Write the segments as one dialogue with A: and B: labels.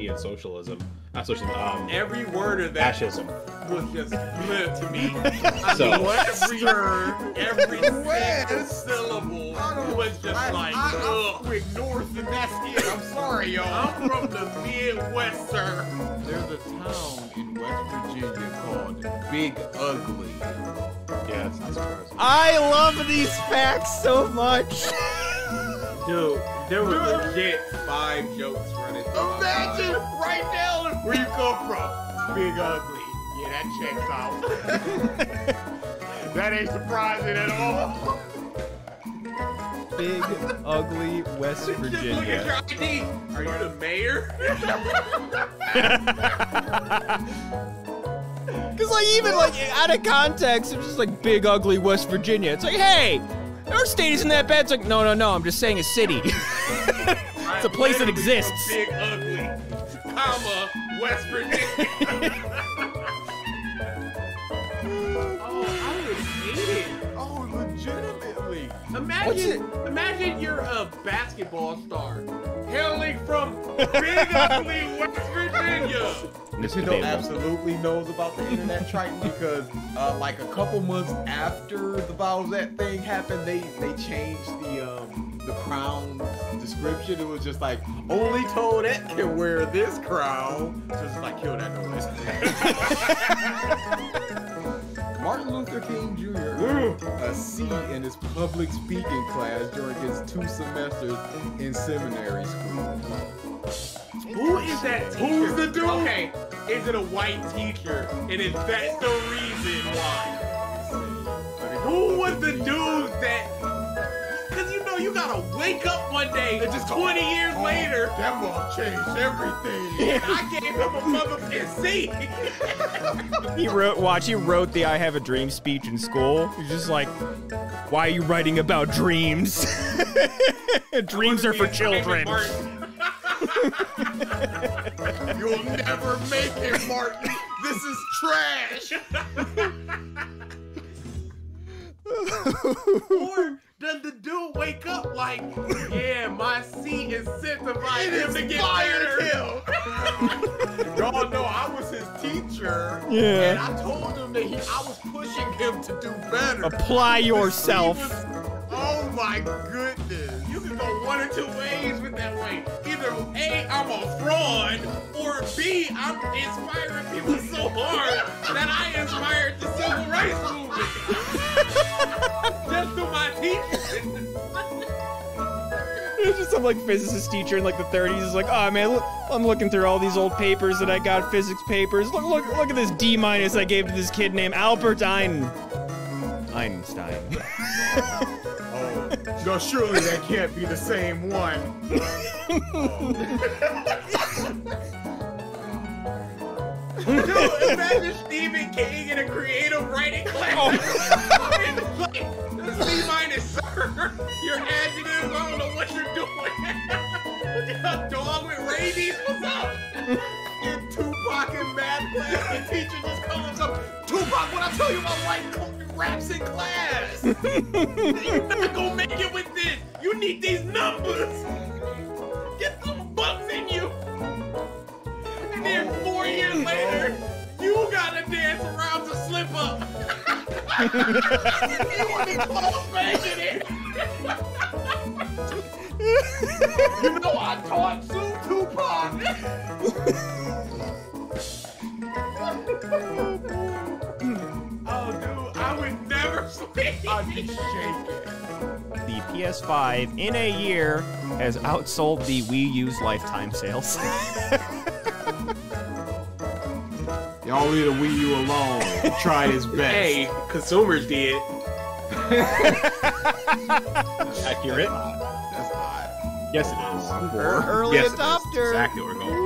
A: European socialism. Not socialism.
B: Every word of that
A: fascism
B: was just clear to me.
A: So
B: every single syllable was just like, ugh.
C: Quick north and that's it. I'm sorry, y'all.
B: I'm from the Midwest, sir.
C: There's a town in West Virginia called Big Ugly.
A: yeah, it's not surprising.
D: I love these facts so much.
B: Dude, there were legit 5 jokes running through my
C: Imagine
B: mind.
C: right now where you come from. Big Ugly. Yeah, that checks out. That ain't surprising at all.
D: Big, ugly West
B: Just look at your
D: Virginia.
B: ID. Are you the mayor?
D: Because, like, even, like, out of context, it's just like big, ugly West Virginia. It's like, hey, our state isn't that bad. It's like, no, I'm just saying a city. It's a place that exists.
B: Big ugly, comma, West Virginia. Oh, I would hate it.
C: Oh, legitimately.
B: Imagine you're a basketball star hailing from Big Ugly, West Virginia.
C: Nintendo absolutely knows about the Internet Triton because, like a couple months after the Bowsette thing happened, they changed the crown description. It was just like only Toadette can wear this crown. So it's like kill that noise. Martin Luther King Jr. A C in his public speaking class during his 2 semesters in seminary school.
B: Who is that teacher?
C: Who's the dude?
B: Okay, is it a white teacher? And is that the reason why? Who was the dude that... Because you know you gotta wake up one day
C: They just
B: 20 years later.
C: That mom changed everything.
B: And I gave him a motherfucking C.
D: He wrote the I Have a Dream speech in school. He's just like, why are you writing about dreams? Dreams are for children.
C: You'll never make it, Martin. This is trash.
B: Or does the dude wake up like, yeah, my C incentivized him to get better?
C: Y'all know I was his teacher.
D: Yeah.
C: And I told him that I was pushing him to do better.
D: Apply yourself.
C: Oh my goodness.
B: You can go one or two ways with that way. Either A, I'm a fraud, or B, I'm inspiring people so hard that I inspired the civil rights movement. Just through my teaching.
D: It's just some like physicist teacher in like the 30s is like, oh man, look, I'm looking through all these old papers that I got, physics papers. Look at this D- I gave to this kid named Albert Einstein.
C: No, surely that can't be the same one.
B: Dude, imagine Stephen King in a creative writing class. Like, C- sir, your adjectives, I don't know what you're doing. A dog with rabies, what's up?
C: In Tupac in math class, the teacher just calls up, Tupac, what I tell you about writing raps in class?
B: You're not gonna make it with this. You need these numbers. Get some bucks in you. And then 4 years later, you gotta dance around to slip up. You want to close making it.
C: You know I taught Tupac.
B: Oh, dude, I would never sleep.
C: I'd be shaking.
D: The PS5 in a year has outsold the Wii U's lifetime sales.
C: Y'all leave the Wii U alone. He tried his best.
B: Hey, consumers did.
A: Accurate?
C: That's not.
A: Yes, it is.
D: Early
A: Yes, it is.
D: adopter.
A: Exactly what we're going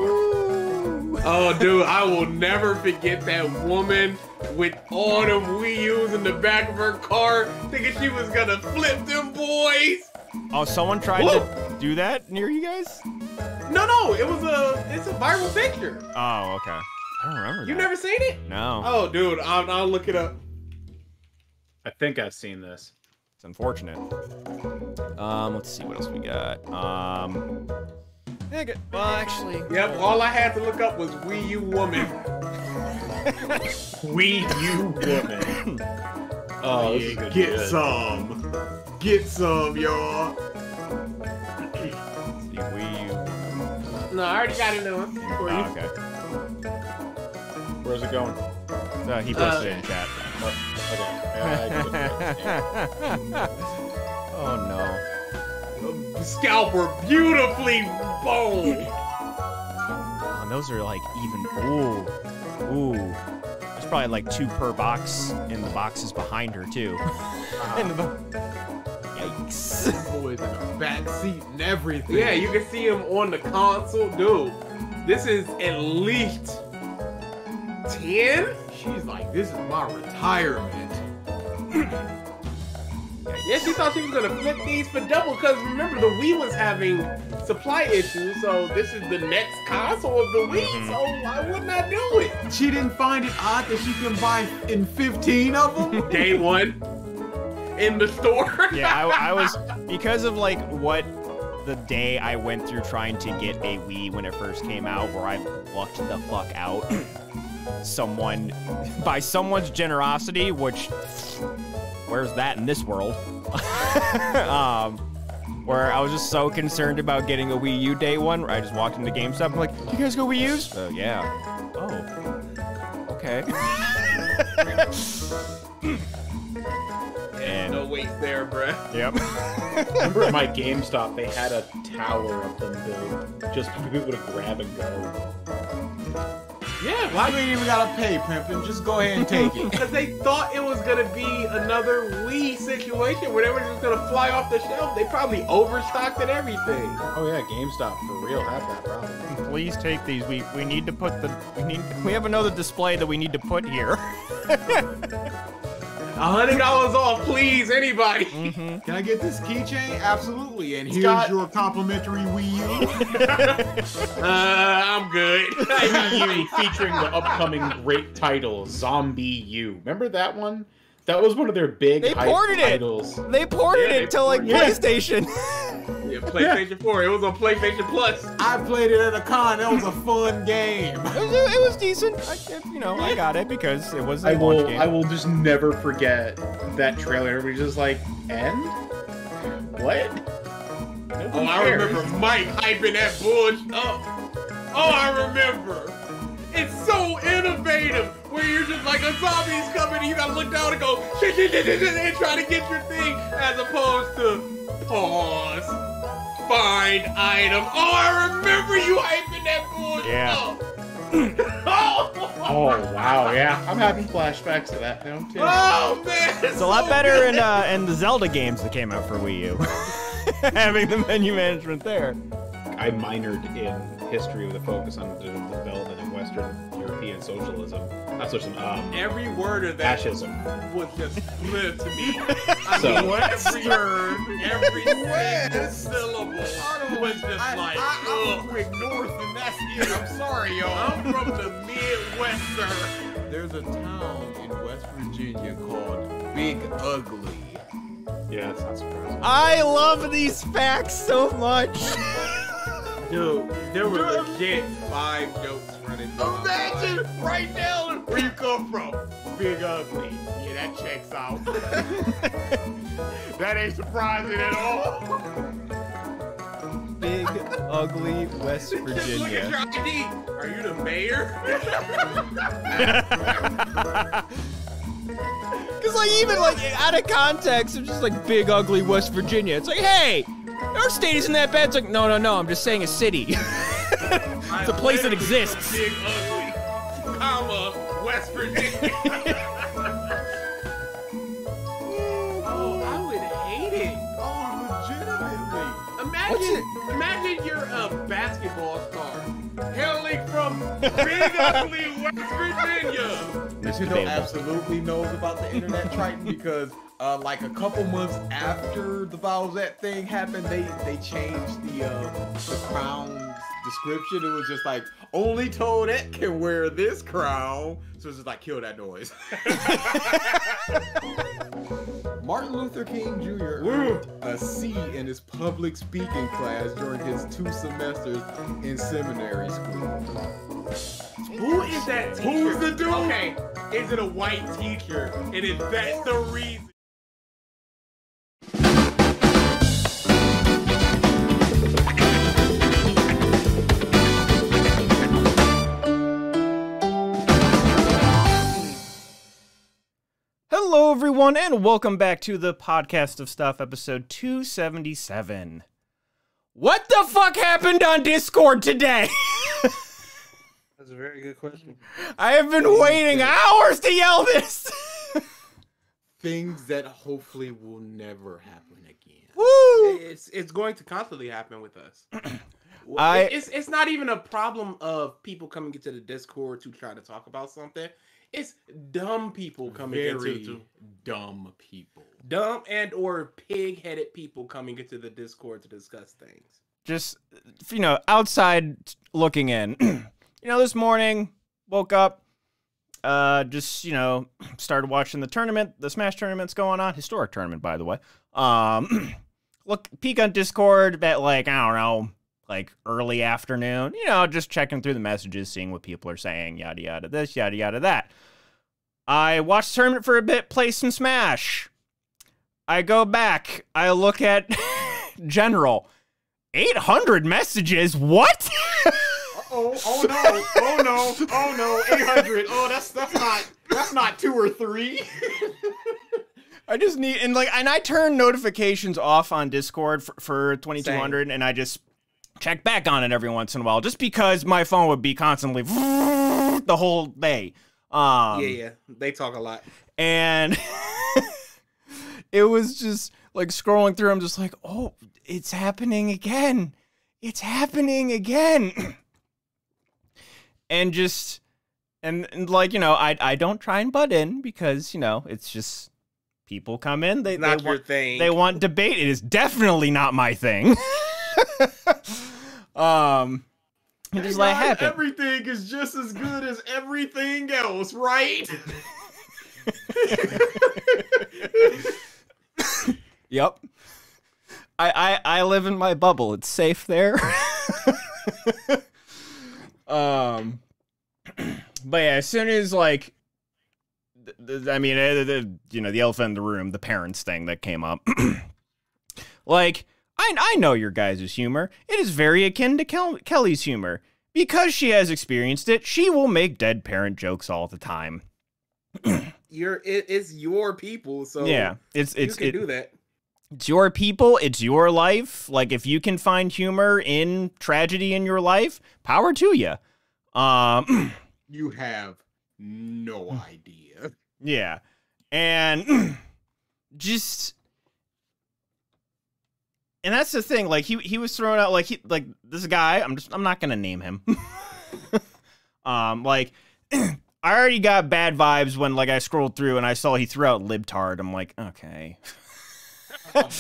A: for.
B: Oh, dude, I will never forget that woman with all them Wii U's in the back of her car, thinking she was gonna flip them boys.
D: Oh, someone tried to do that near you guys?
B: No, it's a viral picture.
D: Oh, okay. I don't remember that.
B: You never seen it?
D: No.
B: Oh, dude, I'll look it up.
A: I think I've seen this.
D: It's unfortunate. Let's see what else we got. Well, actually.
B: Yep, all I had to look up was Wii U woman.
A: Wii U woman. Oh, this is gonna be
C: Get
A: good.
C: some. Get some, y'all.
D: The Wii U.
B: No, I already got it now. For you.
D: Oh, okay.
A: Where's it going?
D: He posted it in chat.
A: Oh, okay. Yeah,
D: Oh no.
B: Scalper beautifully boned.
D: Oh, and those are like even. Ooh. There's probably like 2 per box in the boxes behind her too. Yikes.
C: Boys in the back seat and everything.
B: Yeah, you can see him on the console. Dude, this is at least 10?
C: She's like, this is my retirement.
B: Yeah, she thought she was gonna flip these for double, because remember, the Wii was having supply issues, so this is the next console of the Wii, so why wouldn't I do it?
C: She didn't find it odd that she can buy in 15 of them?
B: Day one, in the store.
D: Yeah, I was, because of like what the day I went through trying to get a Wii when it first came out, where I lucked the fuck out. By someone's generosity, which, where's that in this world? Where I was just so concerned about getting a Wii U day one, where I just walked into GameStop and like, you guys go Wii U's? Yeah. Oh. Okay.
B: And no waste there, bruh.
D: Yep.
A: Remember at my GameStop, they had a tower of them built just for people to grab and go.
B: Yeah,
C: Why you ain't even gotta pay, Pimpin'? Just go ahead and take it.
B: because they thought it was gonna be another Wii situation where they were just gonna fly off the shelf. They probably overstocked and everything.
A: Oh yeah, GameStop for real had that problem.
D: Please take these. We need to put we have another display that we need to put here.
B: $100 off, please, anybody.
C: Can I get this keychain? Absolutely. And here's
A: Scott.
C: your complimentary Wii U.
B: I'm good.
A: Wii U featuring the upcoming great title, Zombie U. Remember that one? That was one of their big
D: They
A: hype
D: ported it.
A: titles.
D: They ported
B: Yeah,
D: it to like
A: yeah.
D: PlayStation.
B: Yeah, PlayStation 4. It was on PlayStation Plus.
C: I played it at a con. That was a fun game.
D: It was decent. I got it because it was a launch game.
A: I will just never forget that trailer. Everybody's just like, end? What?
B: Oh, I remember Mike hyping that bullshit up. Oh, I remember. It's so innovative where you're just like, a zombie's coming and you gotta look down and go, shit, and try to get your thing, as opposed to pause, find item. Oh, I remember you hyping that bullshit up.
A: Oh, wow, yeah. I'm having flashbacks to that now, too.
B: Oh, man.
D: It's a lot better in the Zelda games that came out for Wii U. Having the menu management there.
A: I minored in history with a focus on the development of Western European socialism. Not socialism,
B: Every word of that
A: fascism.
B: was just clear to me. I
A: So-
B: mean, every word, every syllable was just like,
C: I
B: ugh.
C: went north and that's it. I'm sorry, y'all.
B: I'm from the Midwest, sir.
C: There's a town in West Virginia called Big Ugly.
A: Yeah, it's not surprising.
D: I love these facts so much.
B: Dude, there were legit 5 jokes running through my
C: Imagine
B: mind.
C: right now where you come from. Big Ugly. Yeah, that checks out. That ain't surprising at all.
D: Big, ugly West
B: Just look at
D: Virginia.
B: your ID. Are you the mayor?
D: Because like even like out of context, it's just like big, ugly West Virginia. It's like, hey, our state isn't that bad. It's like, no, I'm just saying a city. It's a place that exists.
B: Big ugly, comma, West Virginia. Oh, I would hate it.
C: Oh, legitimately.
B: Imagine you're a basketball star hailing from big ugly West Virginia.
C: Nintendo absolutely knows about the Internet Triton because, like a couple months after the Bowsette thing happened, they changed the crown's description. It was just like, only Toadette can wear this crown. So it's just like, kill that noise. Martin Luther King Jr.
B: Woo.
C: earned a C in his public speaking class during his 2 semesters in seminary school.
B: Who is that teacher?
C: Who's the dude?
B: Okay, is it a white teacher? And is that the reason?
D: Hello, everyone, and welcome back to the Podcast of Stuff, episode 277. What the fuck happened on Discord today?
B: That's a very good question.
D: I have been waiting hours to yell this.
C: Things that hopefully will never happen again.
D: Woo!
B: It's going to constantly happen with us.
D: I-
B: It's not even a problem of people coming into the Discord to try to talk about something. It's dumb people coming
C: Very
B: into
C: dumb people.
B: dumb and or pig-headed people coming into the Discord to discuss things.
D: Just, outside looking in. This morning, woke up, started watching the tournament, the Smash tournament's going on. Historic tournament, by the way. Peek on Discord at, early afternoon. Just checking through the messages, seeing what people are saying, yada, yada, this, yada, yada, that. I watched the tournament for a bit, play some Smash. I go back, I look at General. 800 messages? What?
C: Oh no, 800. Oh, that's not 2 or 3.
D: I just need, and I turn notifications off on Discord for 2200, and I just check back on it every once in a while, just because my phone would be constantly the whole day.
B: Yeah, they talk a lot.
D: And it was just scrolling through. I'm just like, oh, it's happening again. It's happening again. And just, I don't try and butt in because, it's just people come in. They
B: Not your
D: want,
B: thing.
D: They want debate. It is definitely not my thing. It just happened.
C: Everything is just as good as everything else, right?
D: Yep. I live in my bubble. It's safe there. But yeah, as soon as the elephant in the room, the parents thing that came up, I know your guys' humor. It is very akin to Kelly's humor. Because she has experienced it, she will make dead parent jokes all the time.
B: It's your people, so
D: yeah, you
B: can do that.
D: It's your people, it's your life. If you can find humor in tragedy in your life, power to you.
C: You have no idea.
D: Yeah. And and that's the thing, he was throwing out this guy, I'm not gonna name him. I already got bad vibes when I scrolled through and I saw he threw out libtard. I'm like, okay. At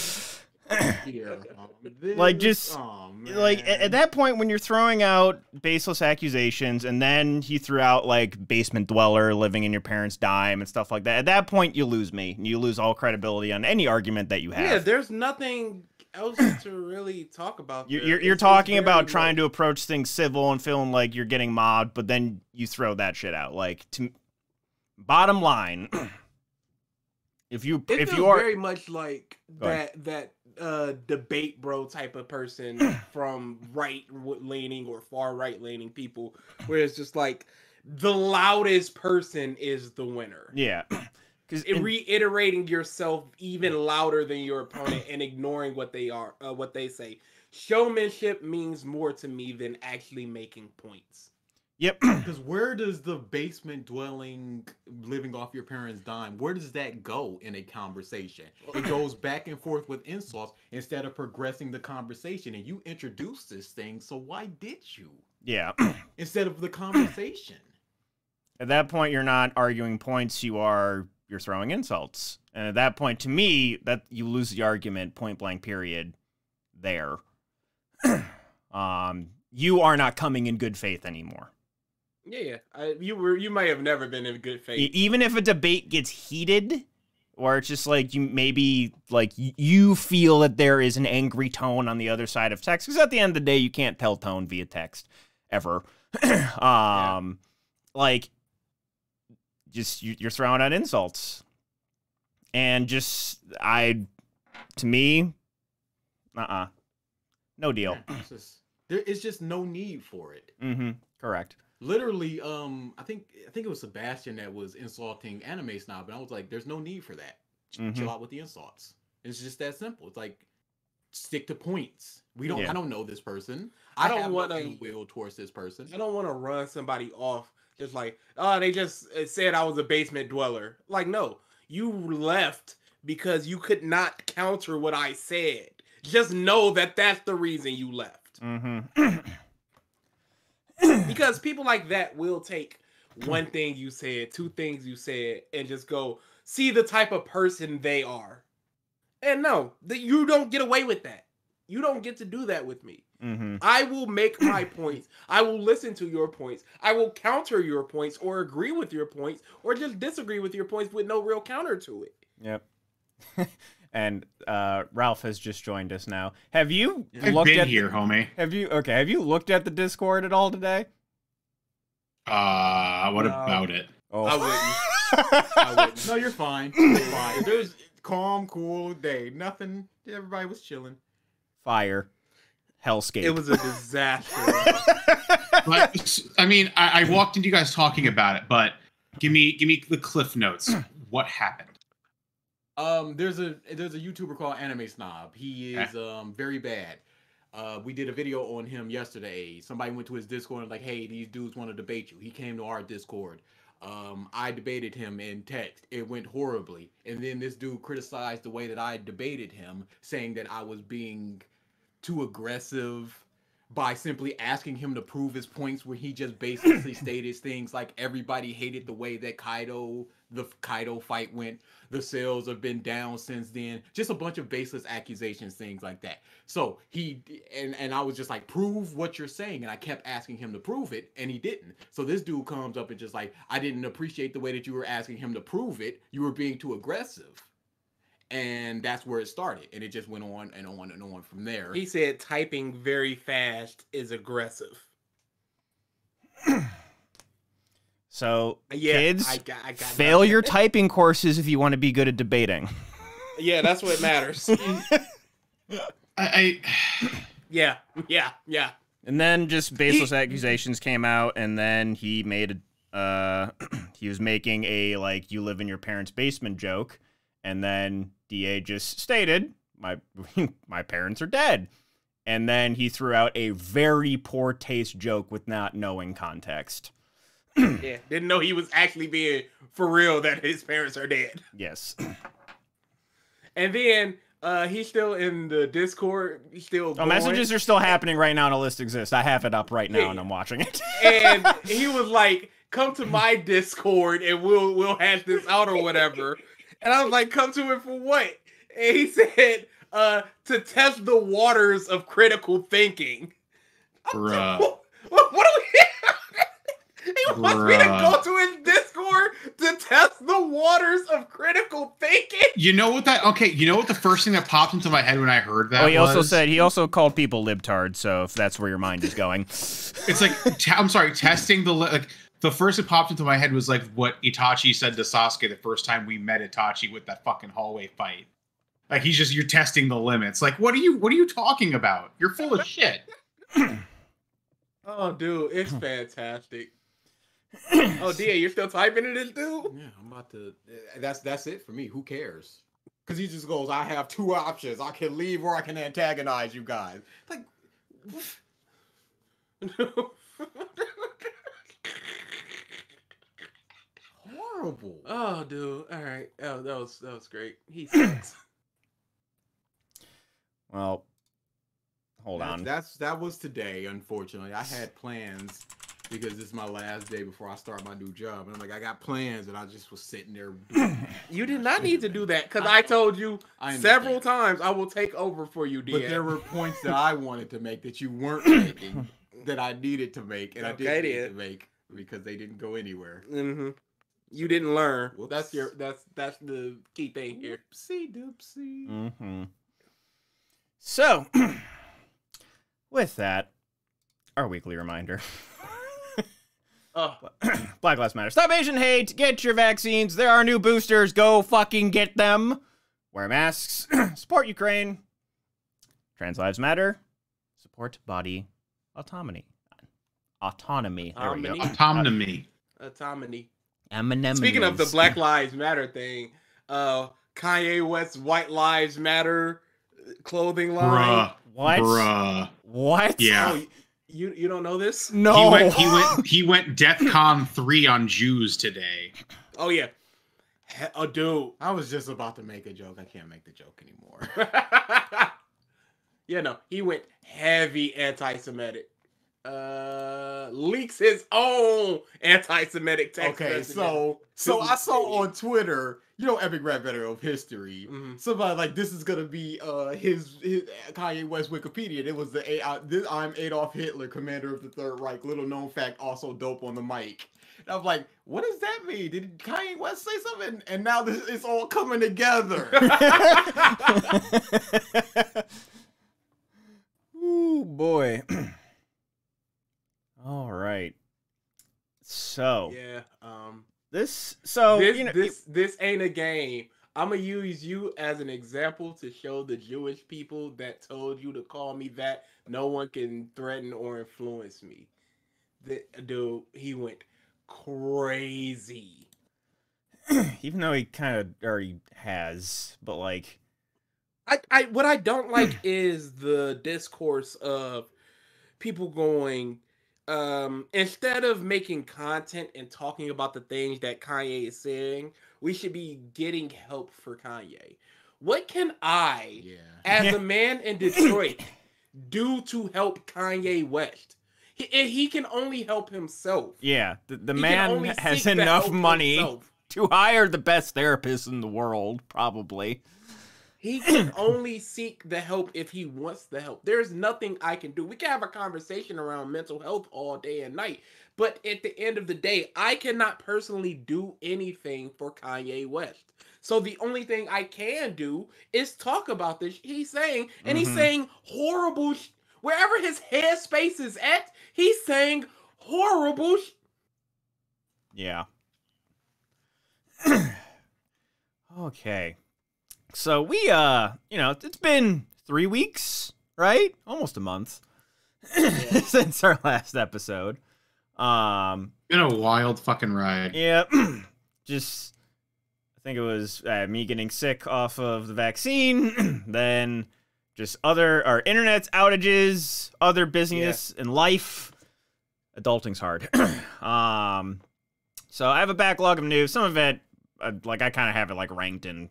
D: that point when you're throwing out baseless accusations and then he threw out basement dweller living in your parents' dime and stuff like that, at that point you lose me. You lose all credibility on any argument that you have.
B: Yeah, there's nothing else to really talk about.
D: You're talking about trying to approach things civil and feeling like you're getting mobbed, but then you throw that shit out. Bottom line, if you are
B: very much like that debate bro type of person from right leaning or far right leaning people, where it's just the loudest person is the winner.
D: Yeah.
B: Reiterating yourself even louder than your opponent and ignoring what they say. Showmanship means more to me than actually making points.
D: Yep.
C: Because where does the basement dwelling, living off your parents' dime, where does that go in a conversation? It goes back and forth with insults instead of progressing the conversation. And you introduced this thing, so why did you?
D: Yeah.
C: Instead of the conversation.
D: At that point, you're not arguing points. You're throwing insults. And at that point, to me, that you lose the argument, point blank, period, there. You are not coming in good faith anymore.
B: Yeah. You may have never been in good faith.
D: Even if a debate gets heated, Where it's just like you feel that there is an angry tone on the other side of text, because at the end of the day you can't tell tone via text ever. Like just you're throwing out insults, and just to me, no deal.
C: It's just no need for it.
D: Correct.
C: Literally, I think it was Sebastian that was insulting Anime Snob, and I was like, "There's no need for that. Chill out with the insults. It's just that simple. It's like stick to points. I don't know this person. I don't want to will towards this person.
B: I don't want to run somebody off just like, oh, they just said I was a basement dweller. Like, no, you left because you could not counter what I said. Just know that that's the reason you left. Because people like that will take one thing you said, two things you said, and just go see the type of person they are. And no, you don't get away with that. You don't get to do that with me. I will make my points. I will listen to your points. I will counter your points or agree with your points or just disagree with your points with no real counter to it.
D: Yep. And Ralph has just joined us now. Have you
E: looked at here, homie?
D: Have you looked at the Discord at all today?
E: What about it?
C: Oh. I wouldn't. No, you're fine. You're fine. There's calm, cool day. Nothing. Everybody was chilling.
D: Fire. Hellscape.
B: It was a disaster.
E: But, I mean, I walked into you guys talking about it, but give me the cliff notes. What happened?
C: There's a YouTuber called Anime Snob. He is very bad. We did a video on him yesterday. Somebody went to his Discord and like, hey, these dudes want to debate you. He came to our Discord. I debated him in text. It went horribly. And then this dude criticized the way that I debated him, saying that I was being too aggressive by simply asking him to prove his points, where he just basically stated things like everybody hated the way that the Kaido fight went. The sales have been down since then. Just a bunch of baseless accusations, things like that. So he and I was just like, prove what you're saying. And I kept asking him to prove it, and he didn't. So this dude comes up and just like, I didn't appreciate the way that you were asking him to prove it. You were being too aggressive. And that's where it started. And it just went on and on and on from there.
B: He said typing very fast is aggressive.
D: So,
B: yeah,
D: kids,
B: I got
D: fail your typing courses if you want to be good at debating.
B: Yeah, that's what matters. Yeah.
D: And then just baseless accusations came out, and then he made he was making a like you live in your parents' basement joke, and then DA just stated my parents are dead, and then he threw out a very poor taste joke with not knowing context.
B: Yeah, didn't know he was actually being for real that his parents are dead.
D: Yes.
B: And then he's still in the Discord. He's still going.
D: Messages are still happening right now, and a list exists. I have it up right now, and I'm watching it.
B: And he was like, come to my Discord, and we'll hash this out or whatever. And I was like, come to it for what? And he said, to test the waters of critical thinking.
E: Bruh.
B: What are we... He wants me to go to his Discord to test the waters of critical thinking.
E: You know what the first thing that popped into my head when I heard that
D: he also called people libtards, so if that's where your mind is going.
E: It's like, I'm sorry, testing the first that popped into my head was like what Itachi said to Sasuke the first time we met Itachi with that fucking hallway fight. Like you're testing the limits. Like, what are you talking about? You're full of shit.
B: Oh, dude, it's fantastic. Oh, DA, you're still typing it, dude?
C: Yeah, I'm about to. That's it for me. Who cares? Because he just goes, I have two options. I can leave or I can antagonize you guys. Like, horrible.
B: Oh, dude. All right. Oh, that was great. He sucks.
D: Well, hold on.
C: That was today. Unfortunately, I had plans. Because this is my last day before I start my new job. And I'm like, I got plans, and I just was sitting there.
B: You did not need to do that, because I told you several times I will take over for you, DA.
C: But there were points that I wanted to make that you weren't making, that I needed to make, and I didn't need to make, because they didn't go anywhere.
B: Mm-hmm. You didn't learn.
C: Whoops.
B: That's the key thing here.
C: Oopsie doopsie.
D: Mm-hmm. So, with that, our weekly reminder.
B: Oh,
D: Black Lives Matter. Stop Asian hate. Get your vaccines. There are new boosters. Go fucking get them. Wear masks. Support Ukraine. Trans lives matter. Support body autonomy. Autonomy. There we go.
E: Autonomy.
B: autonomy.
D: Anemones.
B: Speaking of the Black Lives Matter thing, Kanye West's White Lives Matter clothing line.
D: What?
E: Bruh.
D: What?
E: Yeah.
B: Oh, you don't know this?
D: No.
E: He went DEFCON 3 on Jews today.
B: Oh yeah. Oh dude.
C: I was just about to make a joke. I can't make the joke anymore.
B: Yeah, no, he went heavy anti-Semitic. Leaks his own anti-Semitic text.
C: Okay,
B: messages.
C: so I saw on Twitter, Epic Rap Veteran of History.
B: Mhm.
C: Somebody like, this is gonna be his Kanye West Wikipedia. It was I'm Adolf Hitler, commander of the Third Reich. Little known fact, also dope on the mic. And I was like, what does that mean? Did Kanye West say something? And now it's all coming together.
D: Ooh, boy. All right. So,
B: Yeah.
D: this
B: This ain't a game. I'm gonna use you as an example to show the Jewish people that told you to call me that no one can threaten or influence me. Dude, he went crazy.
D: even though he kind of already has, but like,
B: What I don't like is the discourse of people going, instead of making content and talking about the things that Kanye is saying, we should be getting help for Kanye. What can I, as a man in Detroit, do to help Kanye West? He can only help himself.
D: yeah, the
B: He can
D: man
B: only
D: has
B: seek the
D: enough
B: help
D: money
B: himself.
D: to hire the best therapist in the world, probably.
B: He can only seek the help if he wants the help. There's nothing I can do. We can have a conversation around mental health all day and night, but at the end of the day, I cannot personally do anything for Kanye West. So the only thing I can do is talk about this. He's saying, and he's saying horrible. Wherever his headspace is at, he's saying horrible.
D: Yeah. Okay. So we, it's been 3 weeks, right? Almost a month since our last episode.
E: Been a wild fucking ride.
D: Yeah. Just, I think it was me getting sick off of the vaccine, then just our internet's outages, other business and life. Adulting's hard. So I have a backlog of news. Some of it, I kind of have it ranked in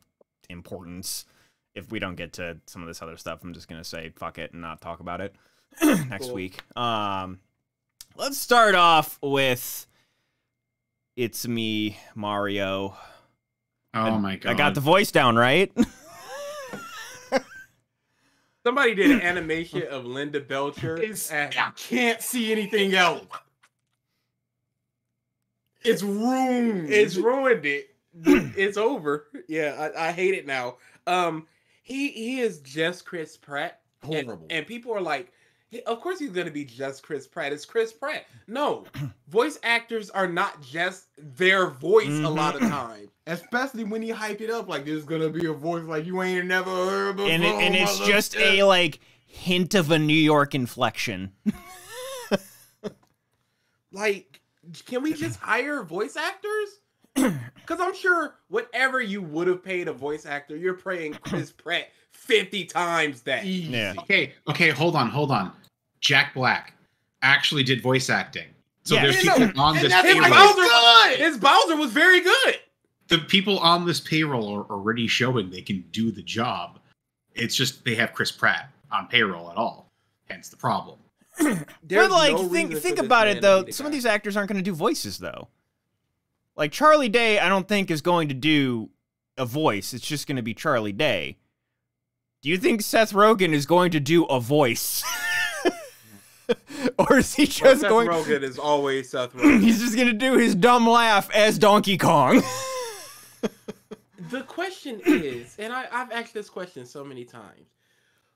D: importance. If we don't get to some of this other stuff, I'm just gonna say fuck it and not talk about it next week. Let's start off with It's Me, Mario.
E: Oh my god.
D: I got the voice down, right?
B: Somebody did an animation of Linda Belcher.
C: I can't see anything else. It's ruined.
B: It's ruined it. It's over. Yeah, I hate it now. He is just Chris Pratt.
C: Horrible.
B: And people are like, of course he's gonna be just Chris Pratt. It's Chris Pratt. No, voice actors are not just their voice a lot of time.
C: Especially when he hyped it up like there's gonna be a voice like you ain't never heard before.
D: And it's just a hint of a New York inflection.
B: Can we just hire voice actors? Because I'm sure whatever you would have paid a voice actor, you're paying Chris Pratt 50 times that.
D: Yeah.
E: Okay, hold on. Jack Black actually did voice acting. So
D: Yeah.
E: there's people on this payroll.
B: His Bowser was very good.
E: The people on this payroll are already showing they can do the job. It's just they have Chris Pratt on payroll at all. Hence the problem.
B: There's
D: Think about it though. Some of these actors aren't going to do voices though. Like Charlie Day, I don't think is going to do a voice. It's just going to be Charlie Day. Do you think Seth Rogen is going to do a voice? Or is he just
B: Seth
D: going...
B: Rogen is always Seth Rogen.
D: He's just going to do his dumb laugh as Donkey Kong.
B: The question is, and I've asked this question so many times,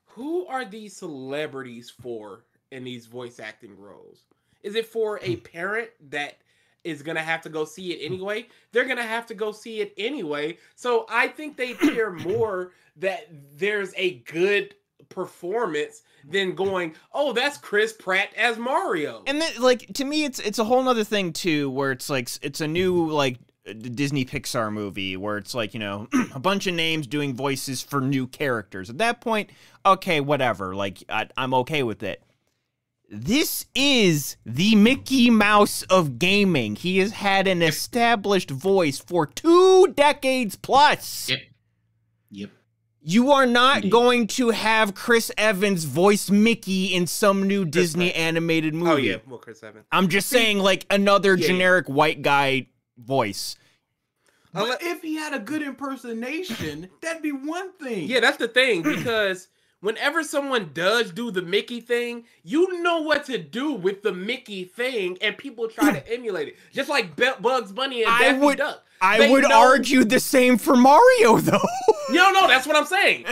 B: who are these celebrities for in these voice acting roles? Is it for a parent that is going to have to go see it anyway? They're going to have to go see it anyway. So I think they care more that there's a good performance than going, oh, that's Chris Pratt as Mario.
D: And then, like, to me, it's a whole nother thing, too, where it's like, it's a new, like, Disney Pixar movie where it's like, you know, a bunch of names doing voices for new characters. At that point, okay, whatever. Like, I'm okay with it. This is the Mickey Mouse of gaming. He has had an established voice for 2 decades plus.
E: Yep.
D: You are not going to have Chris Evans voice Mickey in some new Disney animated movie.
B: Oh, yeah. Well, Chris Evans.
D: I'm just saying, like, another generic white guy voice.
C: But if he had a good impersonation, that'd be one thing.
B: Yeah, that's the thing, because whenever someone does do the Mickey thing, you know what to do with the Mickey thing, and people try to emulate it. Just like Bugs Bunny and Daffy Duck.
D: I would argue the same for Mario, though.
B: No, that's what I'm saying.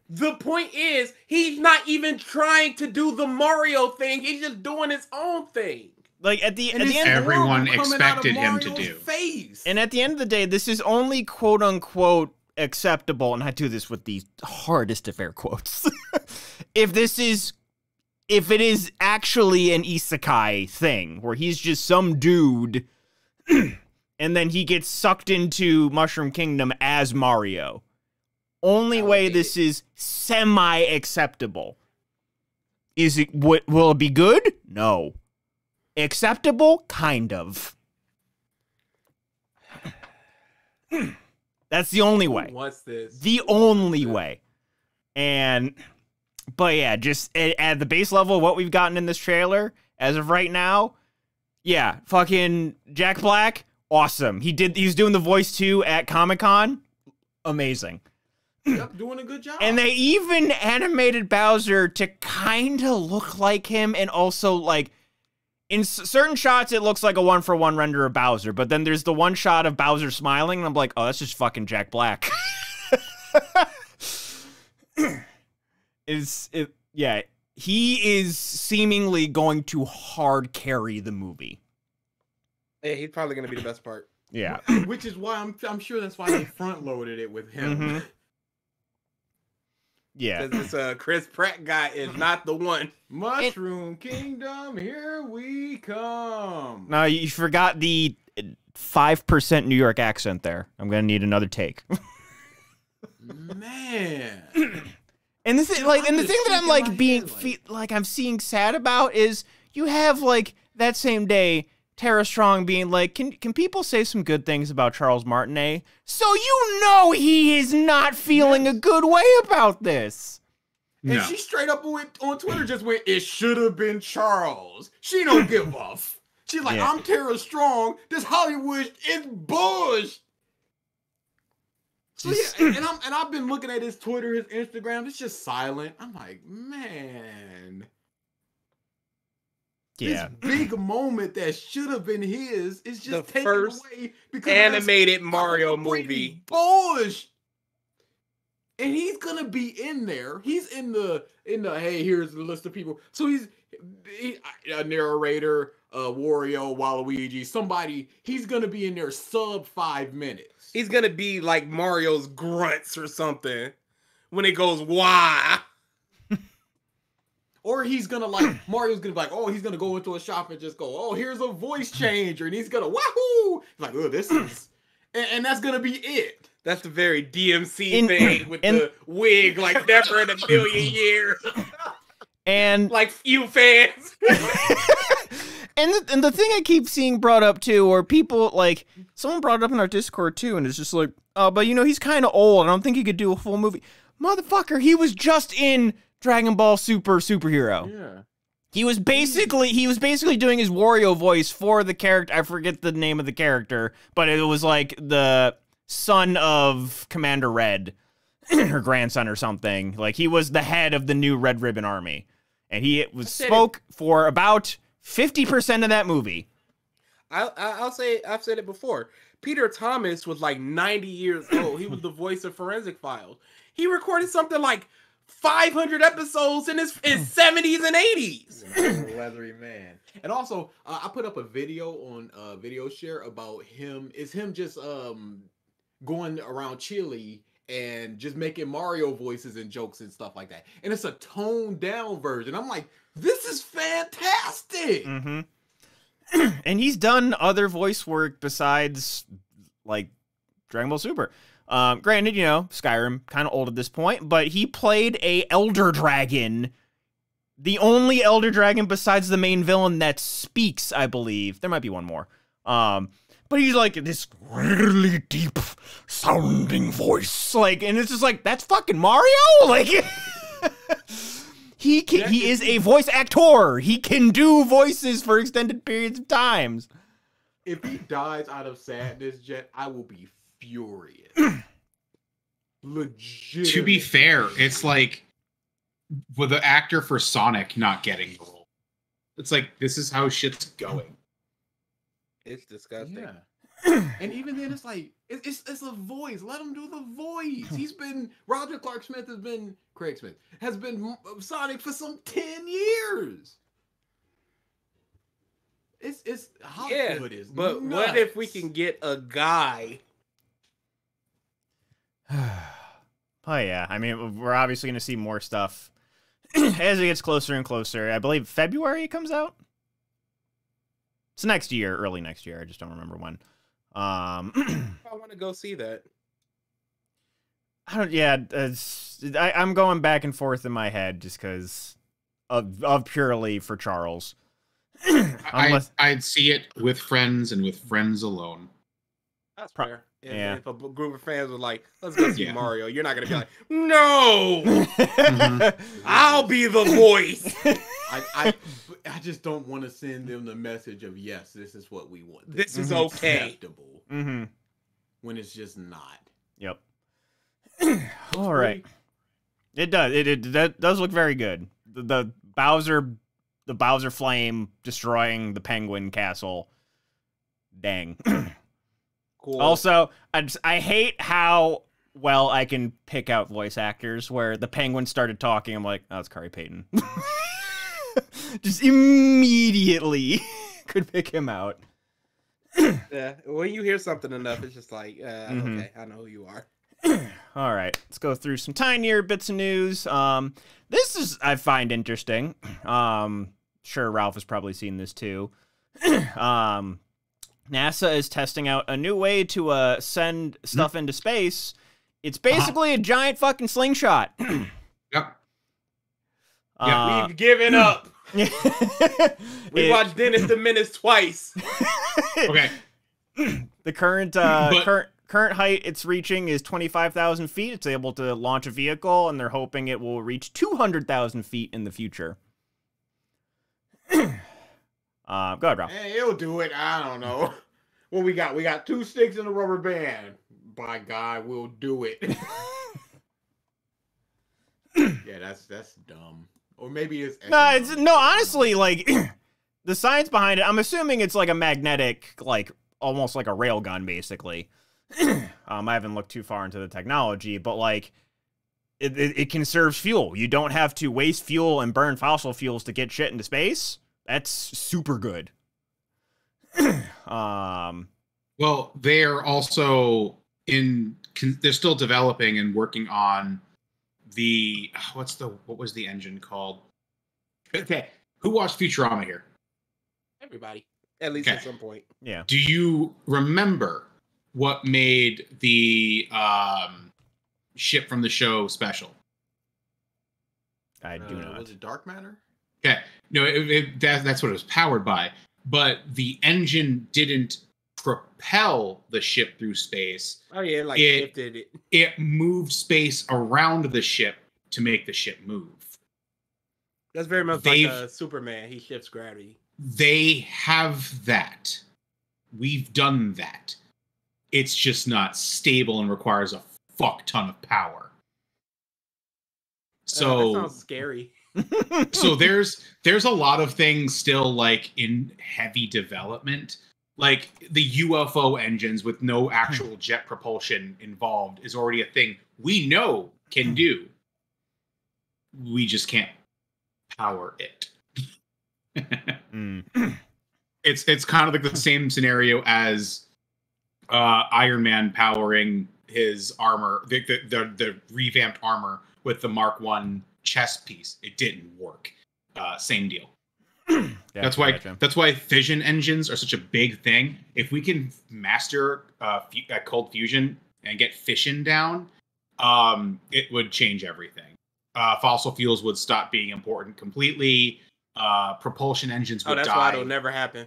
B: The point is, he's not even trying to do the Mario thing. He's just doing his own thing.
D: Like, at the end,
E: everyone expected him to do.
D: And at the end of the day, this is only quote unquote acceptable, and I do this with the hardest of air quotes. if it is actually an isekai thing where he's just some dude and then he gets sucked into Mushroom Kingdom as Mario. Only way this is semi-acceptable. Is it, will it be good? No. Acceptable? Kind of. That's the only way.
B: What's this?
D: The only way. But yeah, just at the base level of what we've gotten in this trailer, as of right now, yeah, fucking Jack Black, awesome. He's doing the voice too at Comic-Con. Amazing.
C: Yep, doing a good job.
D: And they even animated Bowser to kind of look like him, and also, like, in certain shots, it looks like a 1-for-1 render of Bowser, but then there's the one shot of Bowser smiling, and I'm like, oh, that's just fucking Jack Black. Yeah, he is seemingly going to hard carry the movie.
B: Yeah, he's probably going to be the best part.
D: Yeah.
C: Which is why I'm sure that's why they front loaded it with him.
D: Mm-hmm. Yeah.
B: Because this Chris Pratt guy is not the one.
C: Mushroom Kingdom, here we come.
D: No, you forgot the 5% New York accent there. I'm going to need another take.
C: Man.
D: And the thing, like, and the thing that I'm like being like I'm seeing sad about is you have like that same day Tara Strong being like, can people say some good things about Charles Martinet? So you know he is not feeling a good way about this.
C: And she straight up on Twitter just went, it should have been Charles. She don't give a She's like, I'm Tara Strong. This Hollywood is bush. So yeah, and I've been looking at his Twitter, his Instagram. It's just silent. I'm like, man.
D: Yeah.
C: This big moment that should have been his is just
B: The
C: taken
B: first
C: away because
B: animated Mario movie.
C: Bush. And he's gonna be in there. He's in the hey, here's the list of people. So he's a narrator, Wario, Waluigi, somebody. He's gonna be in there sub 5 minutes.
B: He's going to be like Mario's grunts or something when it goes, wah.
C: Or he's gonna like, Mario's gonna be like, oh, he's gonna go into a shop and just go, oh, here's a voice changer. And he's gonna, wahoo! Like, oh, this is, and that's gonna be it.
B: That's the very DMC thing with the wig, like never in a million years.
D: And
B: like few fans.
D: And the thing I keep seeing brought up too, or people like someone brought it up in our Discord too, and it's just like, oh, but you know he's kind of old. I don't think he could do a full movie. Motherfucker, he was just in Dragon Ball Superhero.
C: Yeah.
D: He was basically doing his Wario voice for the character. I forget the name of the character, but it was like the son of Commander Red, her grandson or something. Like he was the head of the new Red Ribbon Army. and he spoke for about 50% of that movie.
B: I'll say I've said it before. Peter Thomas was like 90 years old. He was the voice of Forensic Files. He recorded something like 500 episodes in his 70s and 80s.
C: Leathery man. And also, I put up a video on Video Share about him. It's him just going around Chile and just making Mario voices and jokes and stuff like that. And it's a toned down version. I'm like, this is fantastic.
D: Mm-hmm. And he's done other voice work besides, like, Dragon Ball Super. Granted, you know, Skyrim, kind of old at this point, but he played a Elder Dragon. The only Elder Dragon besides the main villain that speaks, I believe. There might be one more. But he's like this really deep sounding voice. Like, and it's just like, that's fucking Mario? Like, he is a voice actor. He can do voices for extended periods of times.
C: If he dies out of sadness, Jet, I will be furious. Legit.
E: To be fair, it's like with the actor for Sonic not getting the role. It's like, this is how shit's going.
B: It's disgusting.
C: Yeah. And even then, it's like, it's a voice. Let him do the voice. He's been, Roger Clark Smith has been, Craig Smith, has been Sonic for some 10 years. It's Hollywood is
B: but
C: nuts.
B: what if we can get a guy?
D: Oh yeah, I mean, we're obviously going to see more stuff as it gets closer and closer. I believe February it comes out. It's next year, early next year. I just don't remember when.
B: I want to go see that.
D: I don't. Yeah, I'm going back and forth in my head just because of purely for Charles.
E: I'd see it with friends and with friends alone.
B: That's fair. And
D: yeah.
B: if a group of fans were like, let's go see Mario, you're not going to be like, no! I'll be the voice!
C: I just don't want to send them the message of, yes, this is what we want.
B: This is okay.
C: Acceptable. When it's just not.
D: Yep. All right. It does. That does look very good. The Bowser flame destroying the penguin castle. Dang.
B: Cool.
D: Also, I hate how well I can pick out voice actors where the penguin started talking. I'm like, oh, it's Kari Payton. Just immediately could pick him out.
B: Yeah, when you hear something enough, it's just like, okay, I know who you are.
D: All right, let's go through some tinier bits of news. This is, I find interesting. Sure, Ralph has probably seen this too. NASA is testing out a new way to send stuff into space. It's basically a giant fucking slingshot.
E: Yep.
B: We've given up. We watched Dennis the Menace twice.
E: Okay.
D: The current current height it's reaching is 25,000 feet. It's able to launch a vehicle, and they're hoping it will reach 200,000 feet in the future. Go ahead, Ralph.
C: Hey, it'll do it. I don't know. What we got? We got 2 sticks and a rubber band. By God, we'll do it. Yeah, that's dumb. Or maybe it's
D: no. Honestly, like the science behind it, I'm assuming it's like a magnetic, like almost like a rail gun, basically. I haven't looked too far into the technology, but like it conserves fuel. You don't have to waste fuel and burn fossil fuels to get shit into space. That's super good.
E: Well, they're also they're still developing and working on the what was the engine called? Okay, who watched Futurama here?
B: Everybody, at least at some point.
D: Yeah.
E: Do you remember what made the ship from the show special?
D: I do not.
C: Was it dark matter?
E: Okay, no, that's what it was powered by. But the engine didn't propel the ship through space.
B: Oh yeah, like shifted it.
E: It moved space around the ship to make the ship move.
B: That's very much like Superman. He shifts gravity.
E: They have that. We've done that. It's just not stable and requires a fuck ton of power. So
B: that sounds scary.
E: So there's a lot of things still like in heavy development. Like the UFO engines with no actual jet propulsion involved is already a thing we know can do. We just can't power it. It's kind of like the same scenario as Iron Man powering his armor, the revamped armor with the Mark I chest piece. It didn't work. Same deal. That's why fission engines are such a big thing. If we can master cold fusion and get fission down, it would change everything. Fossil fuels would stop being important completely. Propulsion engines would die.
B: Oh, that's why it'll never happen.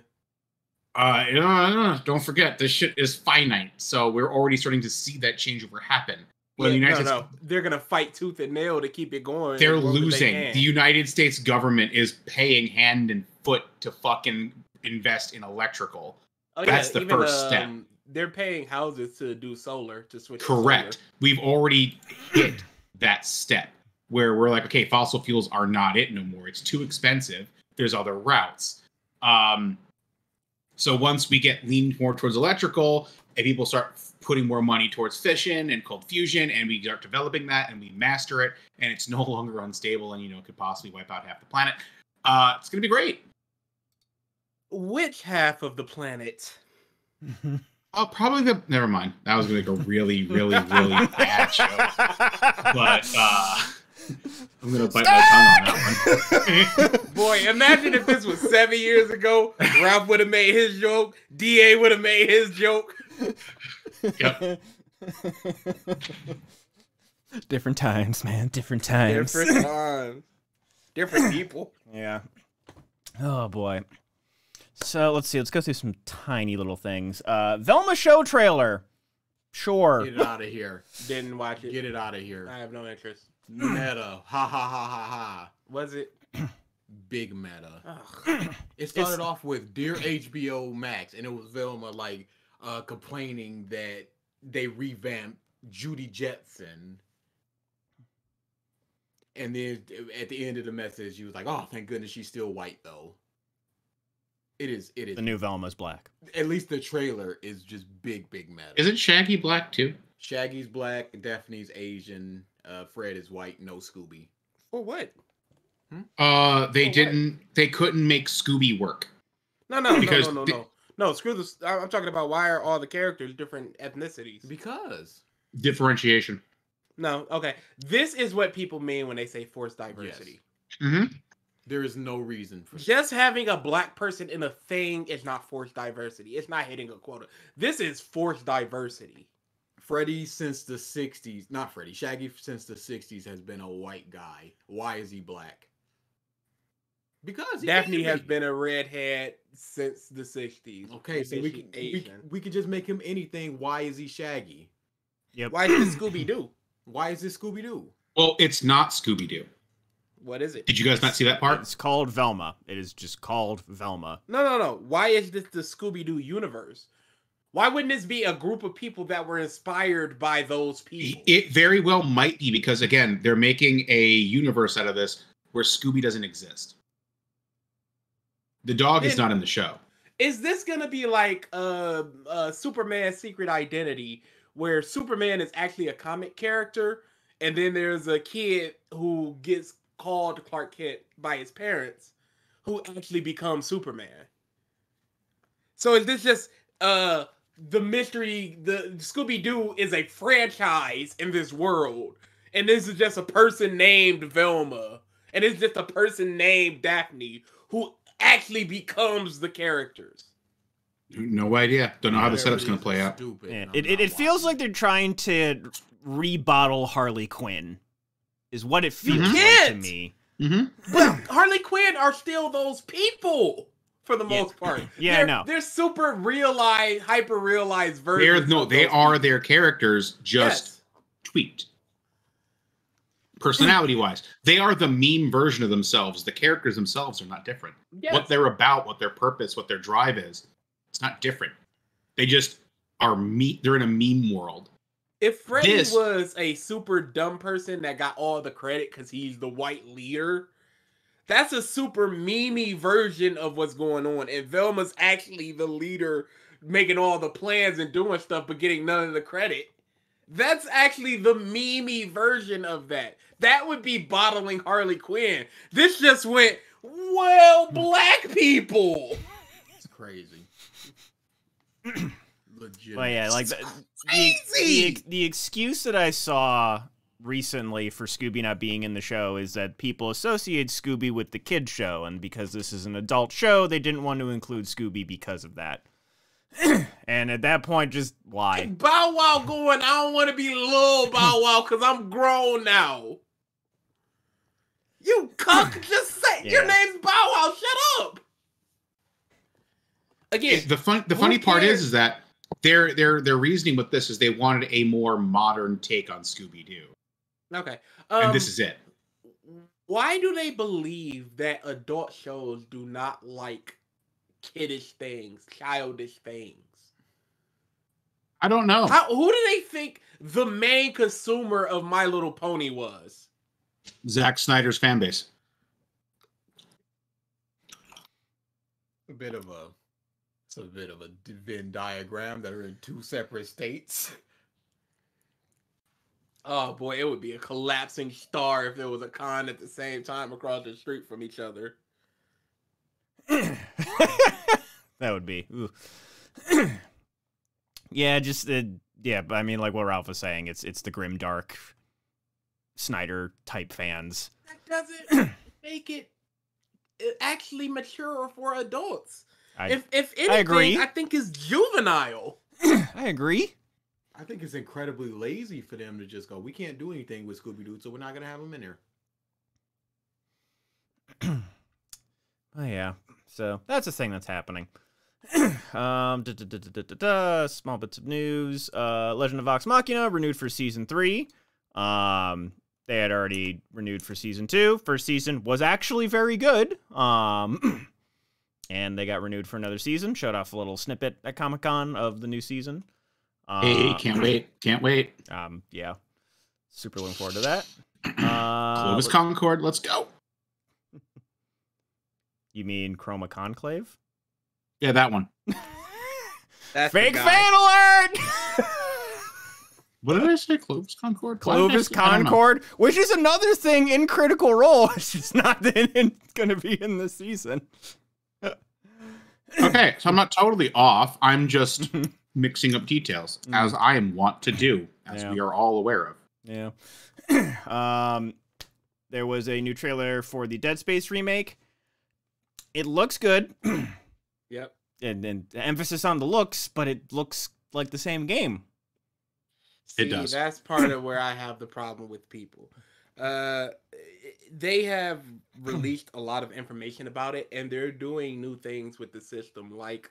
E: Don't forget, this shit is finite. So we're already starting to see that changeover happen. Well,
B: no. They're gonna fight tooth and nail to keep it going.
E: They're losing. The United States government is paying hand and foot to fucking invest in electrical.
B: Oh,
E: that's the first step.
B: They're paying houses to do solar to switch.
E: Correct. We've already hit that step where we're like, okay, fossil fuels are not it no more. It's too expensive. There's other routes. So once we get leaned more towards electrical, and people start putting more money towards fission and cold fusion, and we start developing that, and we master it, and it's no longer unstable, and could possibly wipe out half the planet. It's gonna be great.
B: Which half of the planet?
E: Oh, probably never mind. That was gonna make a really, really, really bad joke. But I'm gonna bite my tongue on that one.
B: Boy, imagine if this was 7 years ago. Ralph would have made his joke. DA would have made his joke.
E: Yep.
D: Different times, man. Different times.
B: Different times. Different people.
D: Yeah. Oh boy. So let's see. Let's go through some tiny little things. Velma show trailer. Sure.
C: Get it out of here.
B: Didn't watch it.
C: Get it out of here.
B: I have no interest.
C: Meta. Ha ha ha ha ha.
B: Was it?
C: Big meta.
B: Ugh.
C: It started off with Dear HBO Max, and it was Velma like complaining that they revamped Judy Jetson. And then at the end of the message, she was like, "Oh, thank goodness she's still white, though." It is.
D: The new Velma's black.
C: At least the trailer is just big meta.
E: Isn't Shaggy black too?
C: Shaggy's black, Daphne's Asian, Fred is white, no Scooby.
B: For what?
E: They couldn't make Scooby work.
B: No. No, screw this. I'm talking about why are all the characters different ethnicities?
C: Because
E: differentiation.
B: No, okay. This is what people mean when they say forced diversity.
C: Yes.
E: Mm-hmm.
C: There is no reason for
B: just having a black person in a thing is not forced diversity. It's not hitting a quota. This is forced diversity.
C: Freddy since the 60s, not Freddy, Shaggy since the 60s has been a white guy. Why is he black? Because
B: Daphne has been a redhead since the 60s.
C: Okay, so we can just make him anything. Why is he Shaggy?
D: Yep.
B: Why is this Scooby-Doo?
C: Why is this Scooby-Doo?
E: Well, it's not Scooby-Doo.
B: What is it?
E: Did you guys not see that part?
D: It's called Velma. It is just called Velma.
B: No. Why is this the Scooby-Doo universe? Why wouldn't this be a group of people that were inspired by those people?
E: It very well might be because, again, they're making a universe out of this where Scooby doesn't exist. The dog is not in the show.
B: Is this going to be like Superman's Secret Identity, where Superman is actually a comic character, and then there's a kid who gets called Clark Kent by his parents, who actually becomes Superman? So is this just the mystery? The Scooby-Doo is a franchise in this world, and this is just a person named Velma, and it's just a person named Daphne who actually becomes the characters.
E: No idea. Don't know how the setup's going to play out.
D: Yeah, it feels like they're trying to rebottle Harley Quinn, is what it feels like to me.
E: Mm-hmm.
B: But Harley Quinn are still those people for the most part.
D: Yeah, no.
B: They're super realized, hyper realized versions.
E: They are their characters, just tweaked. Personality wise, they are the meme version of themselves. The characters themselves are not different.
B: Yes.
E: What they're about, what their purpose, what their drive is, it's not different. They just are they're in a meme world.
B: If Freddy was a super dumb person that got all the credit because he's the white leader, That's a super memey version of what's going on. And Velma's actually the leader making all the plans and doing stuff, but getting none of the credit. That's actually the memey version of that. That would be bottling Harley Quinn. This just went, well, black people.
C: It's crazy. Legit.
D: Well, yeah, like the excuse that I saw recently for Scooby not being in the show is that people associate Scooby with the kid show, and because this is an adult show, they didn't want to include Scooby because of that. And at that point, just why?
B: Bow Wow going, I don't want to be little Bow Wow because I'm grown now. You cuck, just say your name's Bow Wow. Shut up. Again,
E: the funny part is that their reasoning with this is they wanted a more modern take on Scooby Doo.
B: Okay,
E: and this is it.
B: Why do they believe that adult shows do not like kiddish things, childish things?
E: I don't know.
B: Who do they think the main consumer of My Little Pony was?
E: Zack Snyder's fan base.
C: It's a bit of a Venn diagram that are in two separate states.
B: Oh boy, it would be a collapsing star if there was a con at the same time across the street from each other.
D: That would be. Yeah, just yeah. But I mean, like what Ralph was saying, it's the grim dark Snyder type fans.
B: That doesn't make it actually mature for adults. If anything,
D: I agree.
B: I think it's juvenile.
D: I agree.
C: I think it's incredibly lazy for them to just go, we can't do anything with Scooby-Doo, so we're not going to have them in there.
D: Oh, yeah. So that's a thing that's happening. Small bits of news. Legend of Vox Machina renewed for season 3. They had already renewed for season 2. First season was actually very good. And they got renewed for another season. Showed off a little snippet at Comic-Con of the new season.
E: Hey, can't wait.
D: Yeah. Super looking forward to that.
E: Clovis Concord, let's go.
D: You mean Chroma Conclave?
E: Yeah, that one.
B: That's
D: Fake fan alert!
E: What did I say? Clovis Concord?
D: Clovis Concord, which is another thing in Critical Role. It's just not going to be in this season.
E: Okay, so I'm not totally off. I'm just mixing up details, as I am wont to do, as we are all aware of.
D: Yeah. There was a new trailer for the Dead Space remake. It looks good.
B: Yep.
D: And emphasis on the looks, but it looks like the same game.
B: See,
E: it does.
B: That's part of where I have the problem with people. They have released a lot of information about it, and they're doing new things with the system, like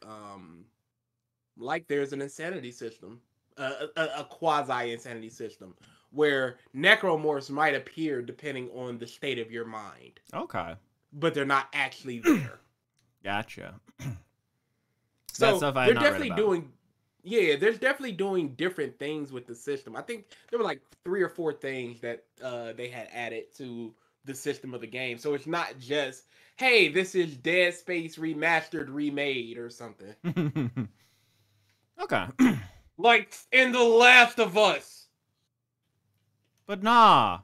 B: there's an insanity system, a quasi insanity system, where necromorphs might appear depending on the state of your mind.
D: Okay.
B: But they're not actually there.
D: Gotcha.
B: So
D: that stuff I
B: they're
D: had not
B: definitely
D: read about.
B: doing. Yeah, there's definitely doing different things with the system. I think there were like 3 or 4 things that they had added to the system of the game. So it's not just, hey, this is Dead Space remastered, remade, or something.
D: Okay.
B: Like in The Last of Us.
D: But nah.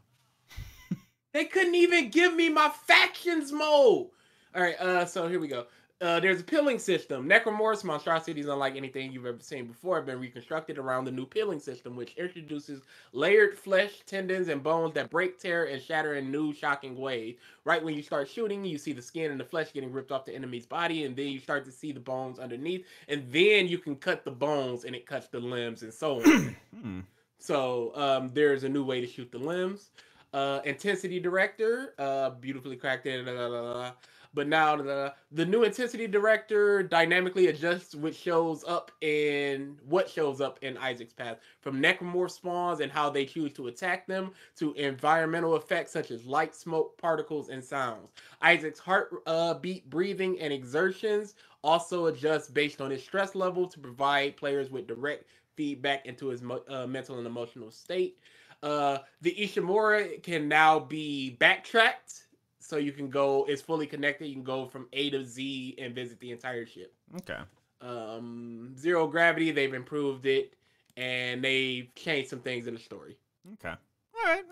B: They couldn't even give me my factions mode. All right, so here we go. There's a pilling system. Necromorphs, monstrosities unlike anything you've ever seen before, have been reconstructed around the new pilling system, which introduces layered flesh, tendons, and bones that break, tear, and shatter in new, shocking ways. Right when you start shooting, you see the skin and the flesh getting ripped off the enemy's body, and then you start to see the bones underneath, and then you can cut the bones, and it cuts the limbs, and so on. So there's a new way to shoot the limbs. Intensity Director, beautifully cracked in, but now the new Intensity Director dynamically adjusts what shows up in Isaac's path, from necromorph spawns and how they choose to attack them, to environmental effects such as light, smoke, particles, and sounds. Isaac's heart beat, breathing, and exertions also adjust based on his stress level to provide players with direct feedback into his mental and emotional state. The Ishimura can now be backtracked so you can go. It's fully connected. You can go from A to Z and visit the entire ship.
D: Okay.
B: Zero gravity. They've improved it, and they've changed some things in the story.
D: Okay. All right.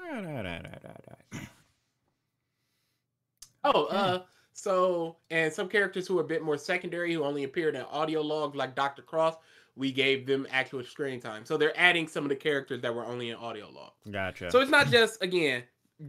B: Oh, so and some characters who are a bit more secondary, who only appeared in audio logs, like Dr. Cross, we gave them actual screen time. So they're adding some of the characters that were only in audio logs.
D: Gotcha.
B: So it's not just again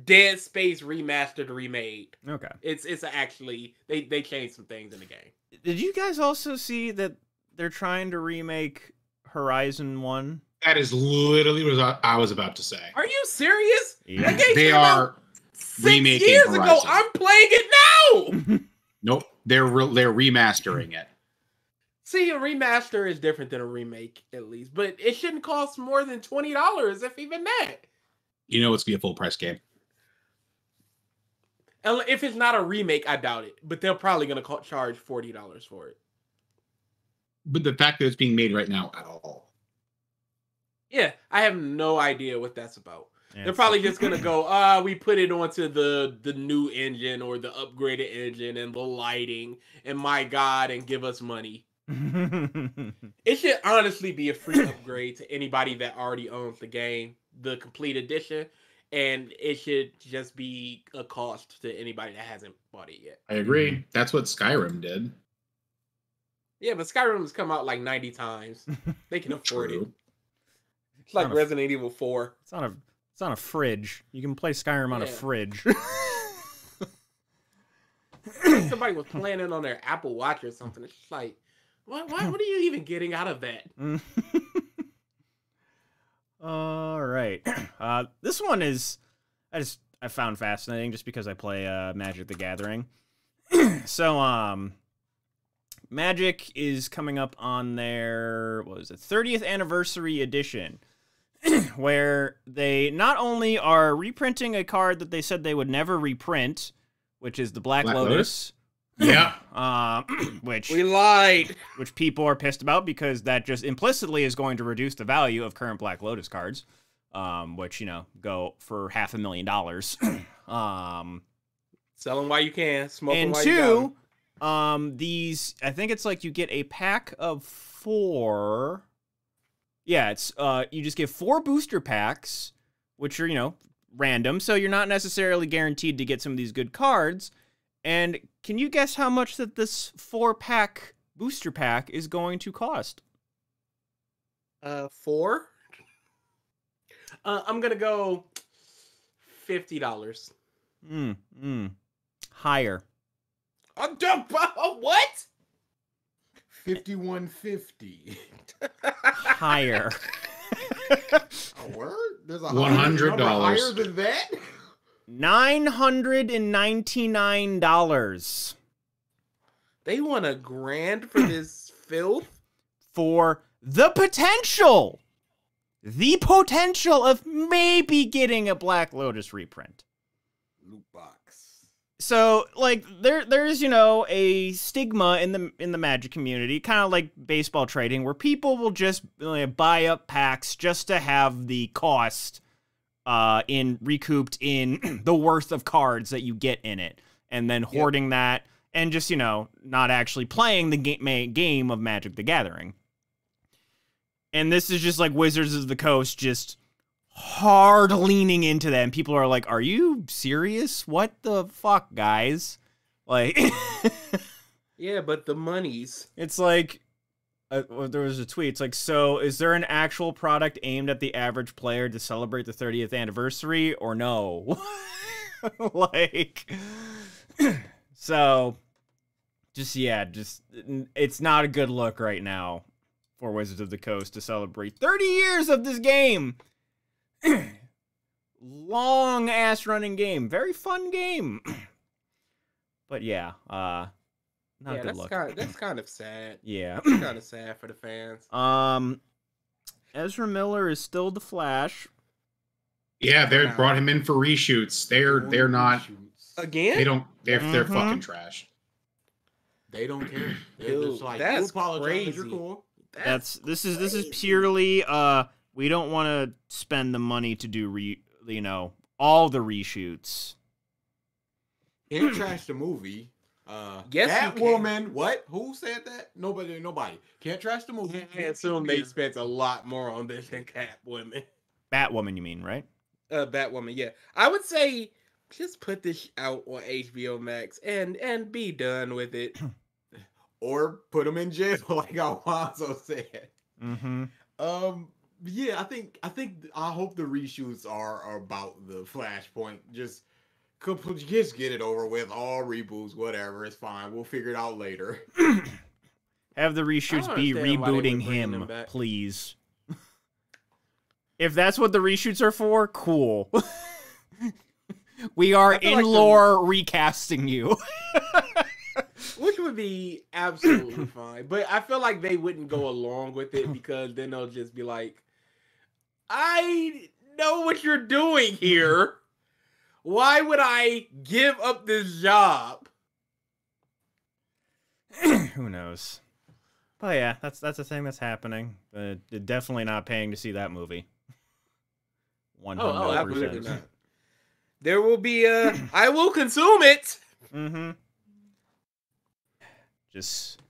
B: Dead Space remastered, remade.
D: Okay.
B: It's actually they changed some things in the game.
D: Did you guys also see that they're trying to remake Horizon 1?
E: That is literally what I was about to say.
B: Are you serious?
D: Yeah.
B: That game
E: They
B: came out
E: are
B: 6
E: remaking
B: years
E: Horizon.
B: ago. I'm playing it now.
E: Nope, they're remastering it.
B: See, a remaster is different than a remake, at least, but it shouldn't cost more than $20, if even that.
E: You know it's gonna be a full price game.
B: And if it's not a remake, I doubt it. But they're probably gonna charge $40 for it.
E: But the fact that it's being made right now at all.
B: Yeah, I have no idea what that's about.
D: Yeah,
B: They're probably just gonna go, we put it onto the new engine or the upgraded engine and the lighting, and my God, and give us money. It should honestly be a free upgrade to anybody that already owns the game, the complete edition, and it should just be a cost to anybody that hasn't bought it yet.
E: I agree. That's what Skyrim did.
B: Yeah, but Skyrim has come out like 90 times. They can afford it.
E: True.
B: It's like
D: Not a-
B: Resident Evil 4.
D: It's on a fridge. You can play Skyrim on a
B: Yeah.
D: fridge.
B: Somebody was playing it on their Apple Watch or something. It's just like, what are you even getting out of that?
D: All right. This one is I found fascinating just because I play Magic the Gathering. So Magic is coming up on their 30th anniversary edition, where they not only are reprinting a card that they said they would never reprint, which is the Black Lotus.
E: Yeah.
D: Which
B: We lied.
D: which people are pissed about because that just implicitly is going to reduce the value of current Black Lotus cards, which, go for $500,000.
B: Sell them while you can. Smoke them
D: And
B: while you got 'em.
D: these, I think it's like you get a pack of 4. Yeah, it's, you just get 4 booster packs, which are, random, so you're not necessarily guaranteed to get some of these good cards. And can you guess how much that this 4-pack booster pack is going to cost?
B: 4. I'm gonna go $50.
D: Higher.
B: What?
C: $51.50.
D: Higher.
C: A word? There's a
E: $100.
C: higher than that?
D: $999
B: They want $1,000 for this filth?
D: for the potential of maybe getting a Black Lotus reprint.
C: Loot box.
D: So, like, there's a stigma in the Magic community, kind of like baseball trading, where people will just buy up packs just to have the cost recouped in the worth of cards that you get in it, and then hoarding that, and just not actually playing the game of Magic the Gathering. And this is just like Wizards of the Coast just hard leaning into that, and people are like, are you serious? What the fuck, guys? Like,
B: Yeah, but the monies.
D: it's like, there was a tweet. It's like, so is there an actual product aimed at the average player to celebrate the 30th anniversary, or no? Like, so, it's not a good look right now for Wizards of the Coast to celebrate 30 years of this game. Long ass running game, very fun game. But yeah, not a good look.
B: That's kind of sad.
D: Yeah.
B: It's kind of sad for the fans.
D: Ezra Miller is still the Flash.
E: Yeah, they brought him in for reshoots. They're not.
B: Again?
E: They're fucking trash.
C: They don't care. They're
B: Dude,
C: just like,
B: that's
C: you apologize, you're
B: crazy.
C: cool.
D: This is purely we don't want to spend the money to do all the reshoots.
C: Can't trash the movie.
B: Yes, you can.
C: Batwoman. What? Who said that? Nobody. Can't trash the movie.
B: I assume they spent a lot more on this than Catwoman.
D: Batwoman, you mean, right?
B: Batwoman, yeah. I would say just put this out on HBO Max and be done with it.
C: Or put them in jail, like Alfonso said.
D: Mm-hmm.
C: Yeah, I hope the reshoots are about the Flashpoint. Just get it over with. All reboots, whatever, it's fine. We'll figure it out later.
D: Have the reshoots be rebooting him, please. If that's what the reshoots are for, cool. We are in lore recasting you.
B: Which would be absolutely fine. But I feel like they wouldn't go along with it because then they'll just be like, I know what you're doing here. Why would I give up this job?
D: Who knows? But yeah, that's a thing that's happening. Definitely not paying to see that movie. 100%.
B: Oh, absolutely not. There will be I will consume it.
D: Mm-hmm. Just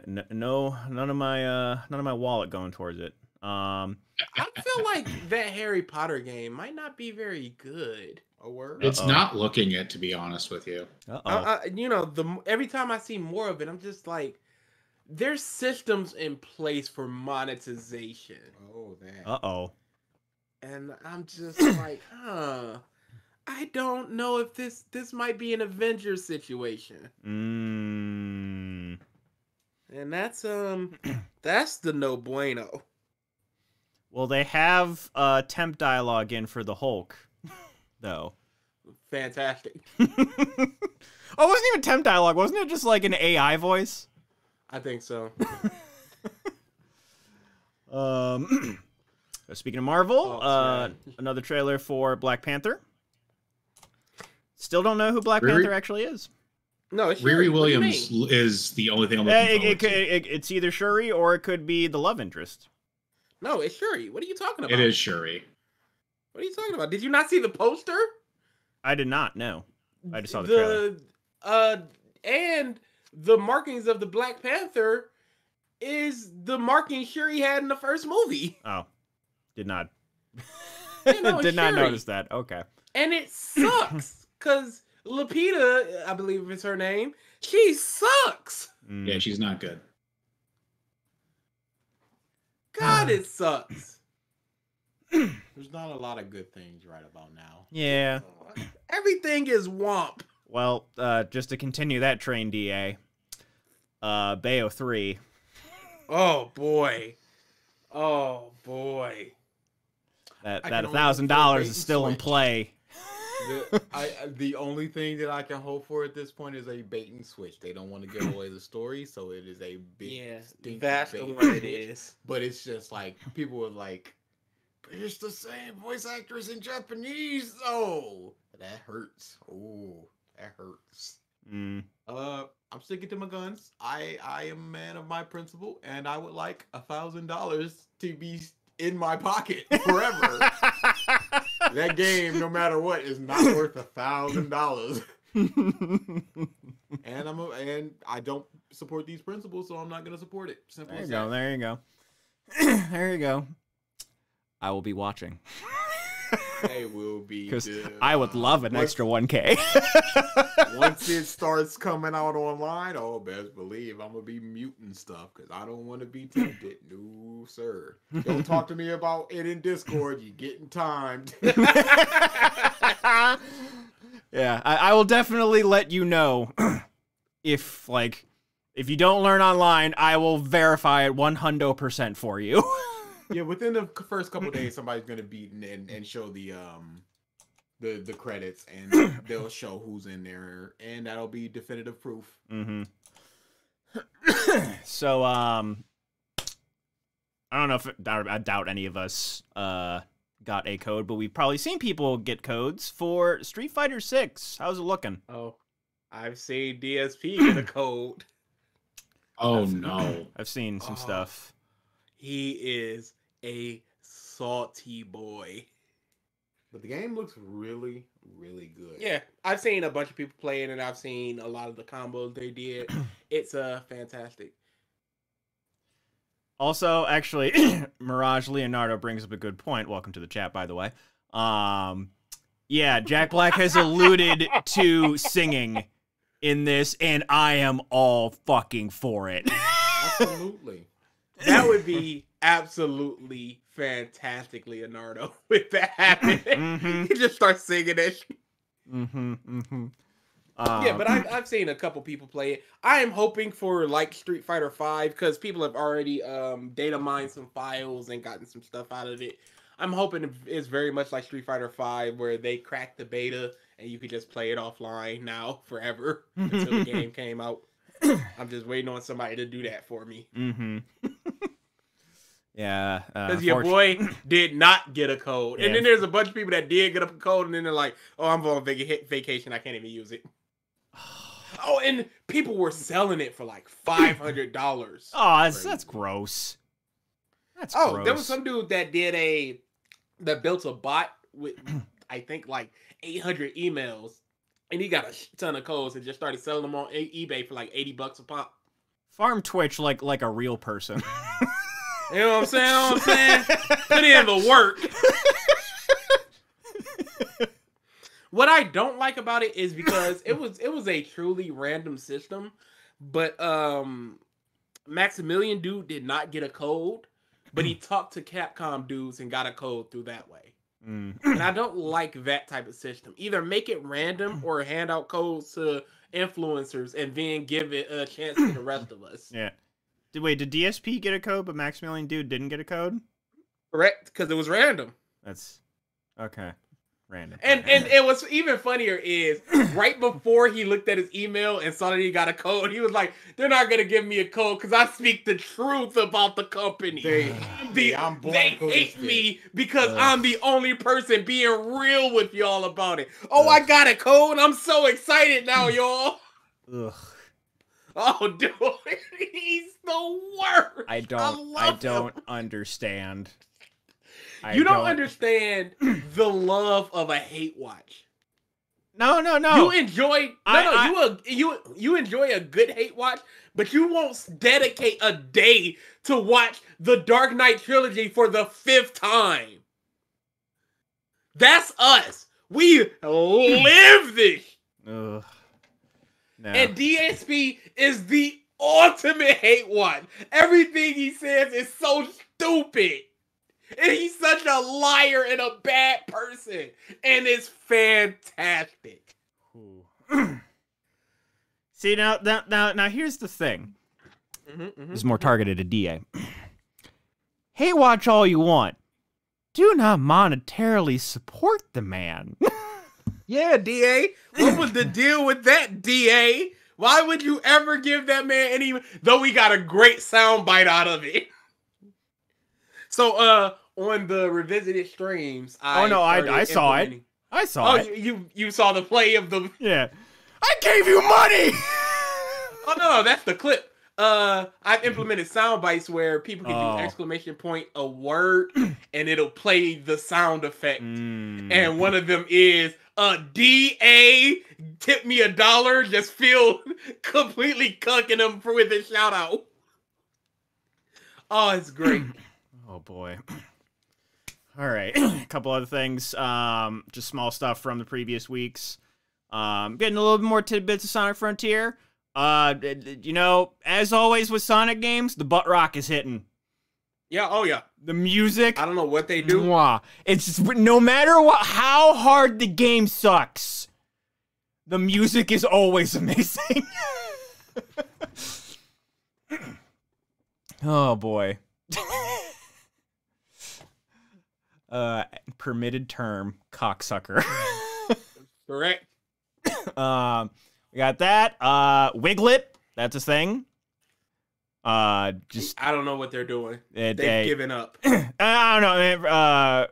D: no, none of my wallet going towards it.
B: I feel like that Harry Potter game might not be very good.
C: A word?
E: It's not looking it, to be honest with you.
B: You know, every time I see more of it, I'm just like, there's systems in place for monetization.
C: Oh, that.
B: Uh-oh. And I'm just like, I don't know if this might be an Avengers situation. And that's the no bueno.
D: Well, they have temp dialogue in for the Hulk, though.
B: Fantastic.
D: Oh, it wasn't even temp dialogue. Wasn't it just like an AI voice?
B: I think so.
D: Speaking of Marvel, another trailer for Black Panther. Still don't know who Black Panther actually is.
B: No, it's
E: Riri Williams is the only thing I'm looking forward to.
D: It's either Shuri or it could be the love interest.
B: No, it's Shuri. What are you talking about?
E: It is Shuri.
B: What are you talking about? Did you not see the poster?
D: I did not, no. I just saw the trailer.
B: And the markings of the Black Panther is the marking Shuri had in the first movie.
D: Oh. Did not.
B: Yeah,
D: did not notice that. Okay.
B: And it sucks because Lupita, I believe is her name, she sucks.
E: Yeah, she's not good.
B: God, it sucks.
C: There's not a lot of good things right about now.
D: Yeah.
B: Everything is womp.
D: Well, just to continue that train, DA, Bayo 3.
B: Oh, boy. Oh, boy.
D: That $1,000 is still in play.
C: The only thing that I can hope for at this point is a bait and switch. They don't want to give away the story, so it is a big
B: that's the one it is.
C: But it's just like people are like, but it's the same voice actress in Japanese. Oh, that hurts. Oh, that hurts. I'm sticking to my guns. I am a man of my principle, and I would like $1,000 to be in my pocket forever. That game, no matter what, is not worth $1,000. And I don't support these principles, so I'm not going to support it. Simple as that.
D: There you go. There you go. I will be watching.
C: They will be.
D: Because I would love an extra 1K.
C: Once it starts coming out online, oh, best believe I'm going to be muting stuff because I don't want to be tempted. No, sir. Don't talk to me about it in Discord. You're getting timed.
D: Yeah, I will definitely let you know if you don't learn online, I will verify it 100% for you.
C: Yeah, within the first couple of days, somebody's gonna beat and show the credits, and they'll show who's in there, and that'll be definitive proof.
D: Mm-hmm. So, I don't know if I doubt any of us got a code, but we've probably seen people get codes for Street Fighter 6. How's it looking?
B: Oh, I've seen DSP get a code.
E: Oh no,
D: I've seen some stuff.
B: He is a salty boy. But the game looks really, really good.
F: Yeah, I've seen a bunch of people play it, and I've seen a lot of the combos they did. It's fantastic.
D: Also, actually, Mirage Leonardo brings up a good point. Welcome to the chat, by the way. Yeah, Jack Black has alluded to singing in this, and I am all fucking for it.
B: Absolutely.
F: That would be absolutely fantastic, Leonardo, if that happened.
D: Mhm.
F: He just starts singing that shit.
D: Yeah,
F: but I've seen a couple people play it. I am hoping for like Street Fighter V because people have already data mined some files and gotten some stuff out of it. I'm hoping it's very much like Street Fighter V where they cracked the beta and you could just play it offline now forever until the game came out. I'm just waiting on somebody to do that for me.
D: Yeah,
F: because your boy did not get a code, and then there's a bunch of people that did get a code, and then they're like, "Oh, I'm on vacation. I can't even use it." Oh, and people were selling it for like $500.
D: Oh, that's gross. That's gross.
F: There was some dude that built a bot with I think like 800 emails, and he got a ton of codes and just started selling them on eBay for like $80 a pop.
D: Farm Twitch like a real person.
F: You know what I'm saying? Put in the work. What I don't like about it is because it was a truly random system, but Maximilian dude did not get a code, but he talked to Capcom dudes and got a code through that way. And I don't like that type of system. Either make it random or hand out codes to influencers and then give it a chance to the rest of us.
D: Yeah. Wait, did DSP get a code, but Maximilian Dude didn't get a code?
F: Correct, because it was random.
D: That's okay. Random.
F: And what's even funnier is right before he looked at his email and saw that he got a code, he was like, "They're not gonna give me a code because I speak the truth about the company. They hate me because I'm the only person being real with y'all about it. Oh, I got a code. I'm so excited now, y'all."
D: Ugh.
F: Oh, dude, he's the worst.
D: I don't understand.
F: You don't understand the love of a hate watch.
D: No.
F: You enjoy you enjoy a good hate watch, but you won't dedicate a day to watch the Dark Knight trilogy for the 5th time. That's us. We live this.
D: Ugh. No.
F: And DSP is the ultimate hate watch. Everything he says is so stupid. And he's such a liar and a bad person. And it's fantastic.
D: See, now here's the thing. This is more targeted at DA. Hate watch all you want. Do not monetarily support the man.
F: Yeah, DA. What was the deal with that, DA? Why would you ever give that man any... Though we got a great soundbite out of it. So, on the revisited streams,
D: I saw it. I saw it.
F: You saw the play of the...
D: Yeah. I gave you money!
F: Oh, no, that's the clip. I've implemented sound bites where people can do exclamation point a word and it'll play the sound effect. And one of them is DA tip me $1, just feel completely cucking him with a shout out. Oh, it's great.
D: Oh boy. All right. A couple other things. Just small stuff from the previous weeks. Getting a little bit more tidbits of Sonic Frontier. You know, as always with Sonic games, the butt rock is hitting.
F: Yeah, oh yeah.
D: The music.
F: I don't know what they do.
D: Mwah. It's just, no matter how hard the game sucks, the music is always amazing. Oh boy. Permitted term, cocksucker.
F: Correct.
D: We got that. Wiglet, that's a thing. Just
F: I don't know what they're doing. They've given up.
D: I don't know.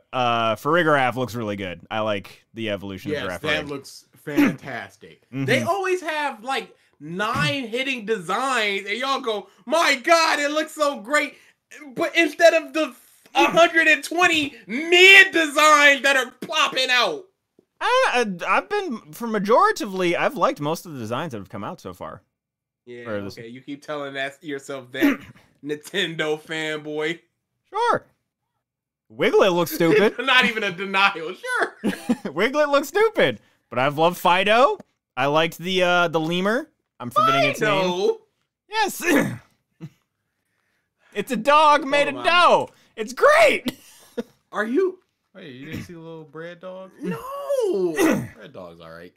D: Farigiraf looks really good. I like the evolution of Giraffe.
B: That looks fantastic.
F: They always have like 9 hitting designs, and y'all go, "My God, it looks so great!" But instead of the 120 mid designs that are popping out.
D: I've been, for majoritively, I've liked most of the designs that have come out so far.
F: Yeah,
D: Or this-
F: okay, you keep telling yourself that, Nintendo fanboy.
D: Sure. Wiglet looks stupid.
F: Not even a denial, sure.
D: Wiglet looks stupid. But I've loved Fido. I liked the lemur. I'm forgetting its name.
F: No.
D: Yes. It's a dog made of
F: on.
D: dough. It's great.
F: Are you?
C: Hey, you didn't see the little bread dog?
F: No.
C: Bread dog's all right.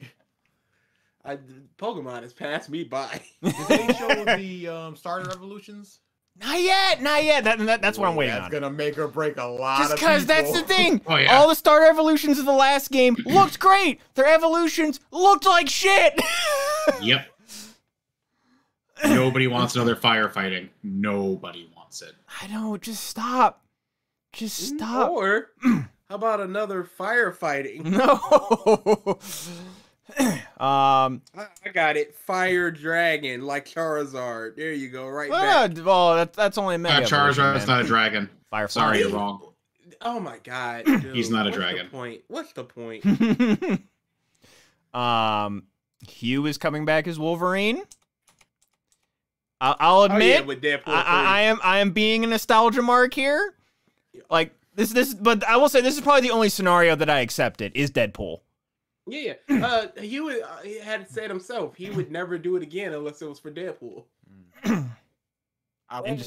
F: Pokemon has passed me by.
C: Did they show the starter evolutions?
D: Not yet. That's what I'm waiting
C: That's
D: on.
C: gonna make or break a lot
D: Just
C: of
D: because that's
C: people.
D: the thing.
E: Oh, yeah.
D: All the starter evolutions of the last game looked great. Their evolutions looked like shit.
E: Yep. Nobody wants another firefighting. Nobody wants it.
D: I know. Just stop. Just stop.
F: Or how about another firefighting?
D: No.
F: I got it. Fire dragon, like Charizard. There you go. Right back.
D: Well, that's only a mega.
E: Charizard's not a dragon.
D: Firefly.
E: Sorry, you're wrong.
F: Oh my god. Dude.
E: He's not a
F: What's
E: dragon.
F: The point? What's the point?
D: Hugh is coming back as Wolverine. I'll admit,
F: with Deadpool
D: I am being a nostalgia mark here. Like this, but I will say this is probably the only scenario that I accepted is Deadpool.
F: Yeah. He had said himself he would never do it again unless it was for Deadpool.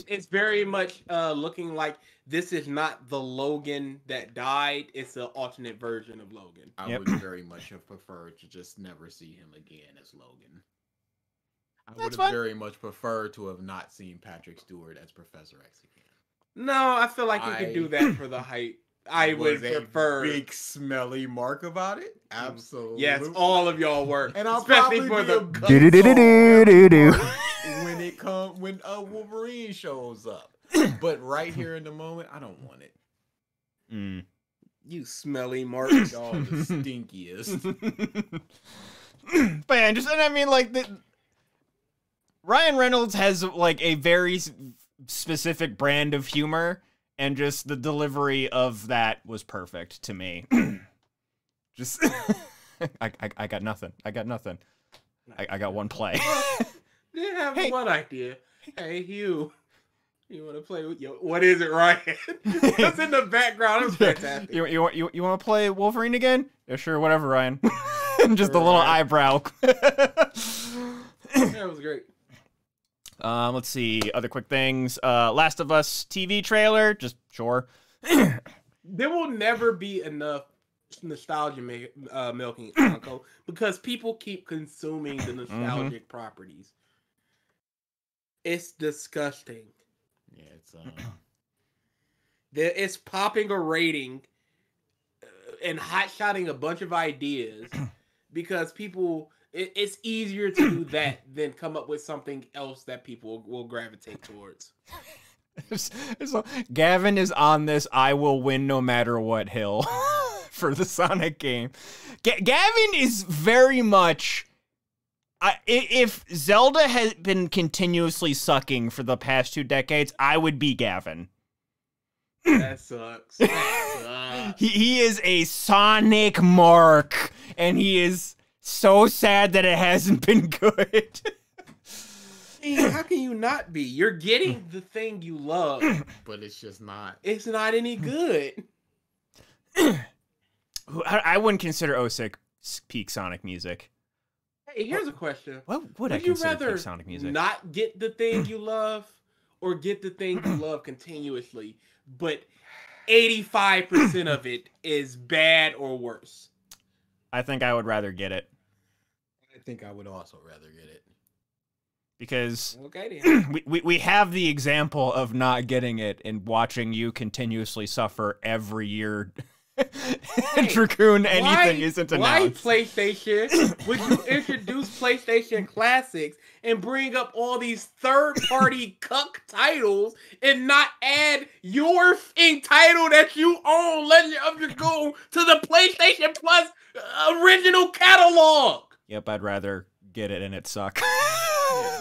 F: It's very much looking like this is not the Logan that died. It's an alternate version of Logan.
C: I
D: Yep.
C: would very much have preferred to just never see him again as Logan. I would
D: That's
C: have
D: fine.
C: very much preferred to have not seen Patrick Stewart as Professor X again.
F: No, I feel like you could do that for the hype. I would
C: Was a
F: prefer.
C: big smelly mark about it. Absolutely.
F: Yes, all of y'all work,
C: And I'll
F: especially
C: probably
F: for
C: be
F: the.
C: a big
D: Do-do-do-do-do-do.
C: song when Wolverine shows up. But right here in the moment, I don't want it.
D: Mm.
F: You smelly Mark.
C: Y'all the stinkiest.
D: But yeah, and I mean, like Ryan Reynolds has like a very specific brand of humor, and just the delivery of that was perfect to me. Just, I got nothing. I got one play.
F: Did have
D: Hey.
F: one idea. Hey, Hugh. You want to play with your... What is it, Ryan? That's in the background. It's fantastic.
D: You want to play Wolverine again? Yeah, sure. Whatever, Ryan. Just a little
F: Right.
D: eyebrow.
F: That was great.
D: Let's see. Other quick things. Last of Us TV trailer. Just sure.
F: There will never be enough nostalgia milking, Uncle, because people keep consuming the nostalgic properties. It's disgusting.
C: Yeah, it's
F: It's popping a rating and hot-shotting a bunch of ideas because people... It's easier to do that than come up with something else that people will gravitate towards.
D: Gavin is on this I will win no matter what hill for the Sonic game. Gavin is very much... if Zelda has been continuously sucking for the past 2 decades, I would be Gavin.
F: That sucks. That sucks.
D: He is a Sonic mark, and he is so sad that it hasn't been good.
F: How can you not be? You're getting the thing you love.
C: but it's just not.
F: It's not any good.
D: I wouldn't consider Osick peak Sonic music.
F: Hey, here's a question.
D: What would I
F: Would you
D: consider
F: rather
D: peak Sonic music?
F: not get the thing you love or get the thing you love continuously, but 85% of it is bad or worse?
D: I think I would rather get it.
C: I think I would also rather get it.
D: Because
F: Okay, then.
D: we have the example of not getting it and watching you continuously suffer every year. Dracoon, anything isn't announced.
F: Why PlayStation would you introduce PlayStation Classics and bring up all these third-party cuck titles and not add your title that you own, Legend of Dragoon, to the PlayStation Plus original catalog?
D: Yep, I'd rather get it and it suck.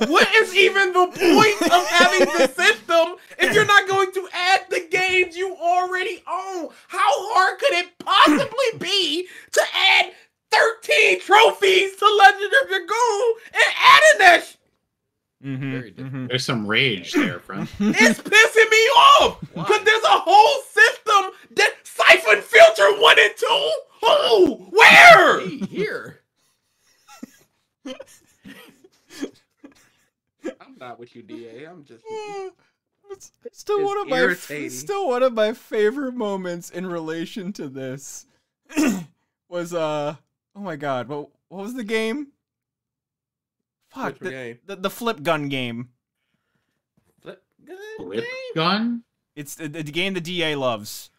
F: What is even the point of having the system if you're not going to add the games you already already own. How hard could it possibly be to add 13 trophies to Legend of Dragoon and adding that?
C: Very different.
E: There's some rage there, friend.
F: It's pissing me off because there's a whole system that Siphon Filter 1 and 2. Oh, where?
C: Hey, here.
F: I'm not with you, DA. I'm just.
D: It's still
F: It's
D: one of
F: irritating.
D: my still one of my favorite moments in relation to this was oh my god, what was the game? Fuck,
F: Which game?
D: the flip gun game.
F: Flip
E: Flip gun?
D: It's the game the DA loves.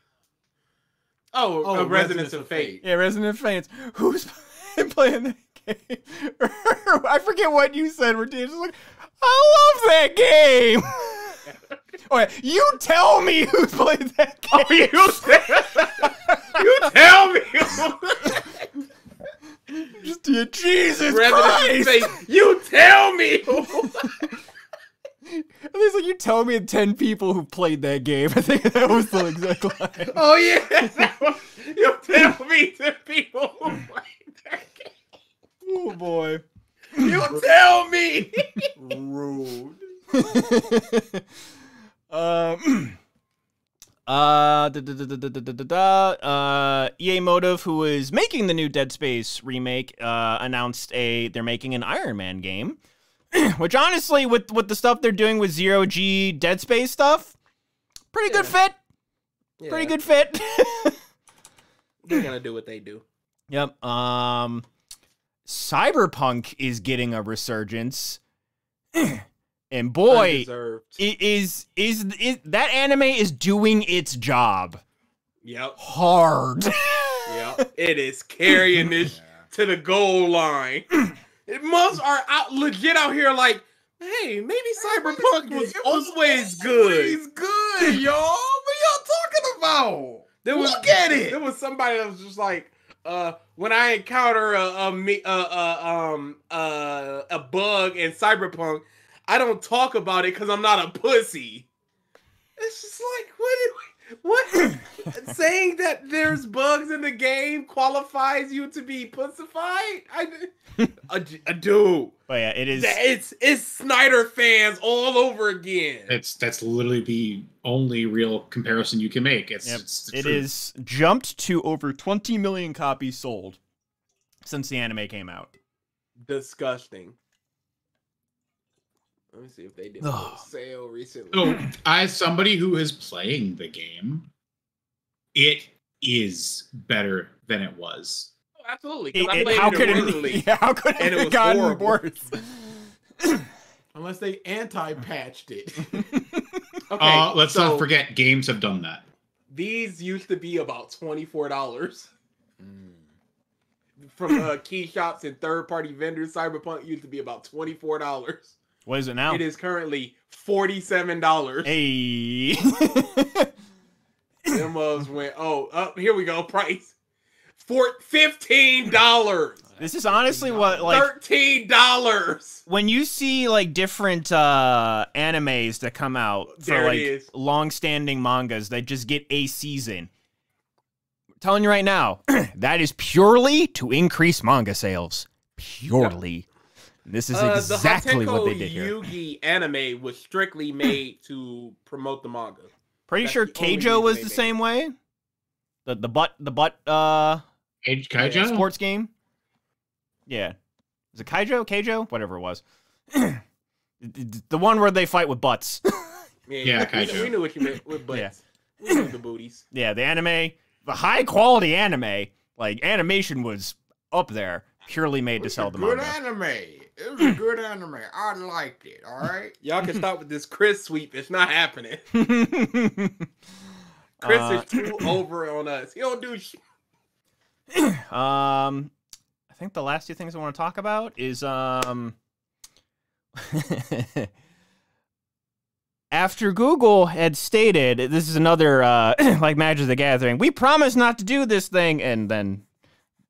F: Oh, Resonance of Fate.
D: Yeah, Resident Evil. Who's playing that game? I forget what you said. Where Dave's like, I love that game. Okay, you tell me who's played that game.
F: You tell me.
D: Just Jesus
F: Resident
D: Christ.
F: Evil Fate. You tell me.
D: At least like you tell me 10 people who played that game. I think that was the exact line.
F: Oh yeah. You tell me the people who played that game.
D: Oh boy.
F: You tell me.
C: Rude.
D: EA Motive, who is making the new Dead Space remake, announced they're making an Iron Man game, which honestly, with the stuff they're doing with Zero G Dead Space stuff, pretty good fit.
F: Yeah,
D: Pretty good fit.
F: They're gonna do what they do.
D: Yep. Cyberpunk is getting a resurgence. And boy,
F: Undeserved.
D: is that anime is doing its job
F: Yep.
D: hard.
F: Yep. It is carrying this to the goal line. Most are out legit out here like, hey, maybe Cyberpunk was always good.
C: He's good, y'all. What y'all talking about? Look at it.
F: There was somebody that was just like, when I encounter a bug in Cyberpunk, I don't talk about it because I'm not a pussy. It's just like, what? Saying that there's bugs in the game qualifies you to be pussified? I do.
D: But yeah, it is.
F: It's Snyder fans all over again.
E: That's literally the only real comparison you can make. It's the
D: It
E: truth.
D: is jumped to over 20 million copies sold since the anime came out.
F: Disgusting. Let me see if they did a little sale recently.
E: So, as somebody who is playing the game, it is better than it was.
F: Oh, absolutely. 'Cause I played
D: How
F: it
D: could
F: originally.
D: it? Yeah, how could it
F: and it
D: have
F: was
D: gotten
F: horrible.
D: worse?
C: Unless they anti-patched it.
F: Okay,
E: Let's
F: so
E: not forget, games have done that.
F: these used to be about $24. From key shops and third-party vendors, Cyberpunk used to be about $24.
D: What is it now?
F: It is currently $47.
D: Hey.
F: Them mugs went, here we go, price. $15.
D: This is honestly what, like,
F: $13.
D: when you see like different animes that come out for
F: There it
D: like
F: is.
D: long-standing mangas that just get a season. I'm telling you right now, that is purely to increase manga sales. Purely. This is exactly what they did here.
F: The Yugi anime was strictly made to promote the manga.
D: Pretty
F: That's
D: sure
F: the only
D: Keijo
F: reason
D: was
F: they
D: the
F: made
D: same way. The butt
E: Kaijo?
D: sports game. Yeah. Is it Keijo? Whatever it was. The one where they fight with butts.
E: Yeah, Kaijo.
F: We knew what you meant with butts.
D: Yeah.
F: We knew the booties.
D: Yeah, the anime, the high quality anime, like animation was up there, purely made to sell the
C: Good
D: manga.
C: anime. It was a good anime. I liked it. All right.
F: Y'all can stop with this Chris sweep. It's not happening. Chris is too over on us. He don't do shit.
D: I think the last two things I want to talk about is after Google had stated, this is another like Magic the Gathering, we promise not to do this thing, and then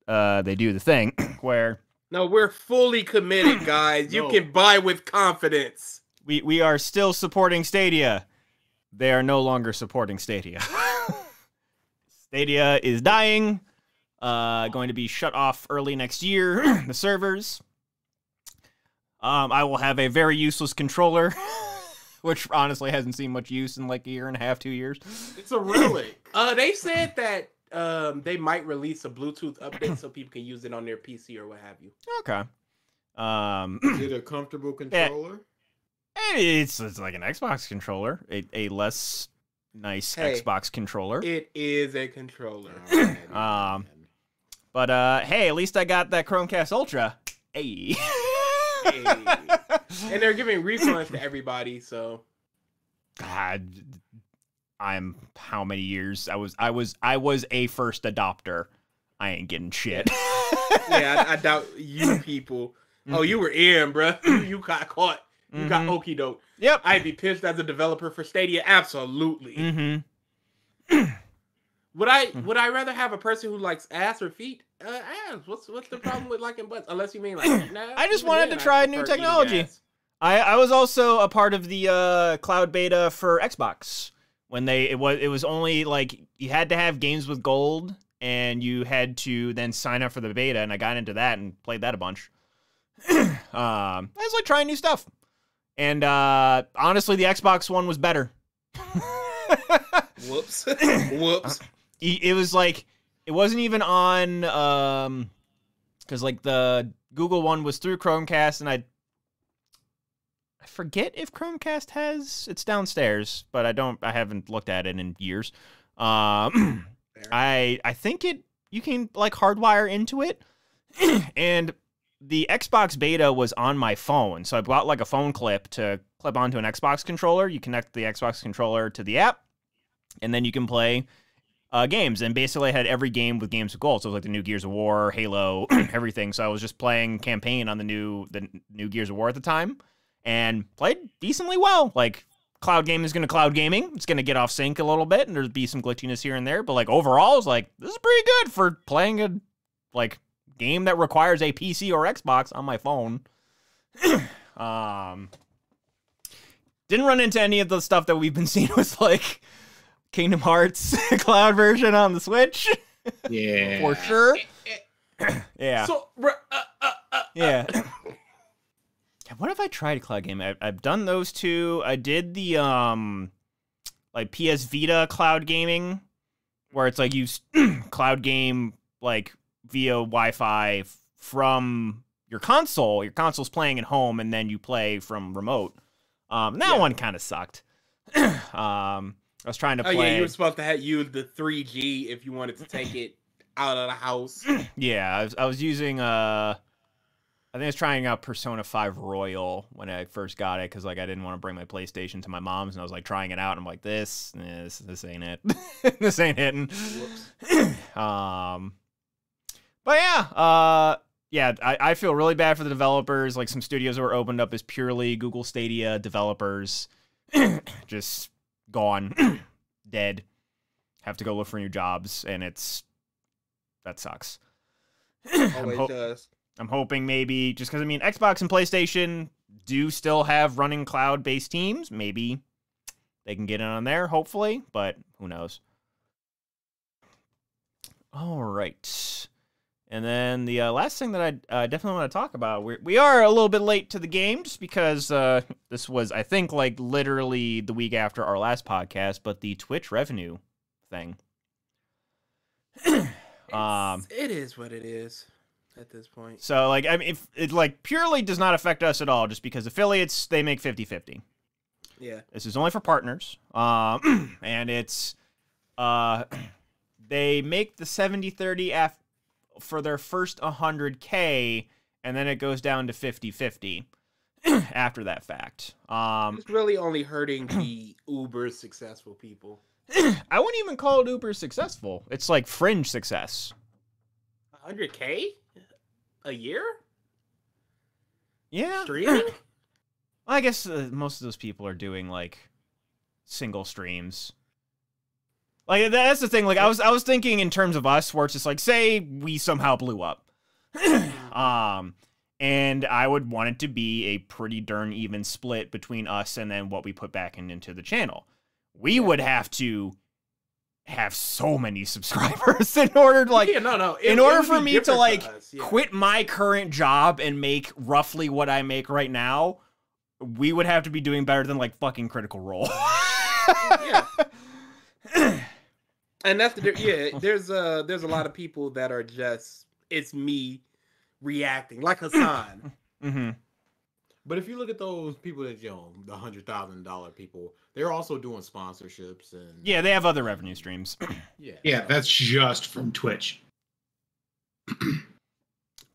D: they do the thing where
F: No, we're fully committed, guys. You
C: No.
F: can buy with confidence.
D: we are still supporting Stadia. They are no longer supporting Stadia. Stadia is dying. Going to be shut off early next year. The servers. I will have a very useless controller, which honestly hasn't seen much use in like a year and a half, 2 years.
F: It's a relic. They said that they might release a Bluetooth update so people can use it on their PC or what have you.
D: Okay.
C: Is it a comfortable controller?
D: It's like an Xbox controller, a less nice Xbox controller.
F: It is a controller.
D: But hey, at least I got that Chromecast Ultra. Hey.
F: Hey. And they're giving refunds to everybody, so
D: God, I'm how many years? I was a first adopter. I ain't getting shit.
F: Yeah, I doubt you people. Oh, you were in, bruh. You got caught. You got okie doke.
D: Yep.
F: I'd be pissed as a developer for Stadia. Absolutely. Would I rather have a person who likes ass or feet? Ass. What's the problem with liking butts? Unless you mean like, nah,
D: I just wanted to try new technology. I was also a part of the cloud beta for Xbox when it was only like you had to have games with gold and you had to then sign up for the beta, and I got into that and played that a bunch. I was like trying new stuff. And honestly, the Xbox one was better.
F: Whoops. Whoops.
D: It was like, it wasn't even on, because like the Google one was through Chromecast, and I forget if Chromecast it's downstairs, but I haven't looked at it in years. I think you can like hardwire into it, and the Xbox beta was on my phone, so I bought like a phone clip to clip onto an Xbox controller. You connect the Xbox controller to the app, and then you can play games. And basically I had every game with games of gold, so it was like the new Gears of War, Halo, everything. So I was just playing campaign on the new Gears of War at the time, and played decently well. Like, cloud gaming is going to cloud gaming. It's going to get off sync a little bit, and there'll be some glitchiness here and there, but like overall, it's like, this is pretty good for playing a like game that requires a PC or Xbox on my phone. Didn't run into any of the stuff that we've been seeing with like Kingdom Hearts cloud version on the Switch.
E: Yeah,
D: for sure. Yeah.
F: So,
D: yeah. What have I tried cloud game? I've done those two. I did the like PS Vita cloud gaming, where it's like you cloud game like via Wi-Fi from your console. Your console's playing at home, and then you play from remote. That one kind of sucked. I was trying to play.
F: Oh yeah, you were supposed to use the 3G if you wanted to take it out of the house.
D: Yeah, I was using I think I was trying out Persona 5 Royal when I first got it, because like I didn't want to bring my PlayStation to my mom's, and I was like trying it out, and I'm like, this ain't it. This ain't hitting. But yeah, I feel really bad for the developers. Like, some studios that were opened up as purely Google Stadia developers, just gone, dead. Have to go look for new jobs, and that sucks.
F: Always does.
D: I'm hoping maybe, just because, I mean, Xbox and PlayStation do still have running cloud-based teams. Maybe they can get in on there, hopefully, but who knows. All right. And then the last thing that I definitely want to talk about, we are a little bit late to the game, just because this was, I think, like literally the week after our last podcast, but the Twitch revenue thing.
F: It is what it is at this point.
D: So, like, I mean, if it like purely does not affect us at all, just because affiliates, they make 50-50.
F: Yeah.
D: This is only for partners. And it's they make the 70-30 for their first 100K, and then it goes down to 50-50 after that fact.
F: It's really only hurting the uber successful people.
D: I wouldn't even call it uber successful. It's like fringe success.
F: 100K a year?
D: Yeah.
F: Streaming?
D: I guess most of those people are doing like single streams. Like, that's the thing. Like, I was thinking in terms of us, where it's just like, say we somehow blew up, and I would want it to be a pretty darn even split between us and then what we put back into the channel. We would have to have so many subscribers in order to like
F: Yeah, no.
D: in order for me to like
F: us, yeah.
D: quit my current job and make roughly what I make right now, we would have to be doing better than like fucking Critical Role.
F: Yeah. And that's there's a lot of people that are just, it's me reacting like Hassan.
D: Mm-hmm.
C: But if you look at those people that, you know, the $100,000 people, they're also doing sponsorships and
D: Yeah, they have other revenue streams.
E: Yeah, that's just from Twitch.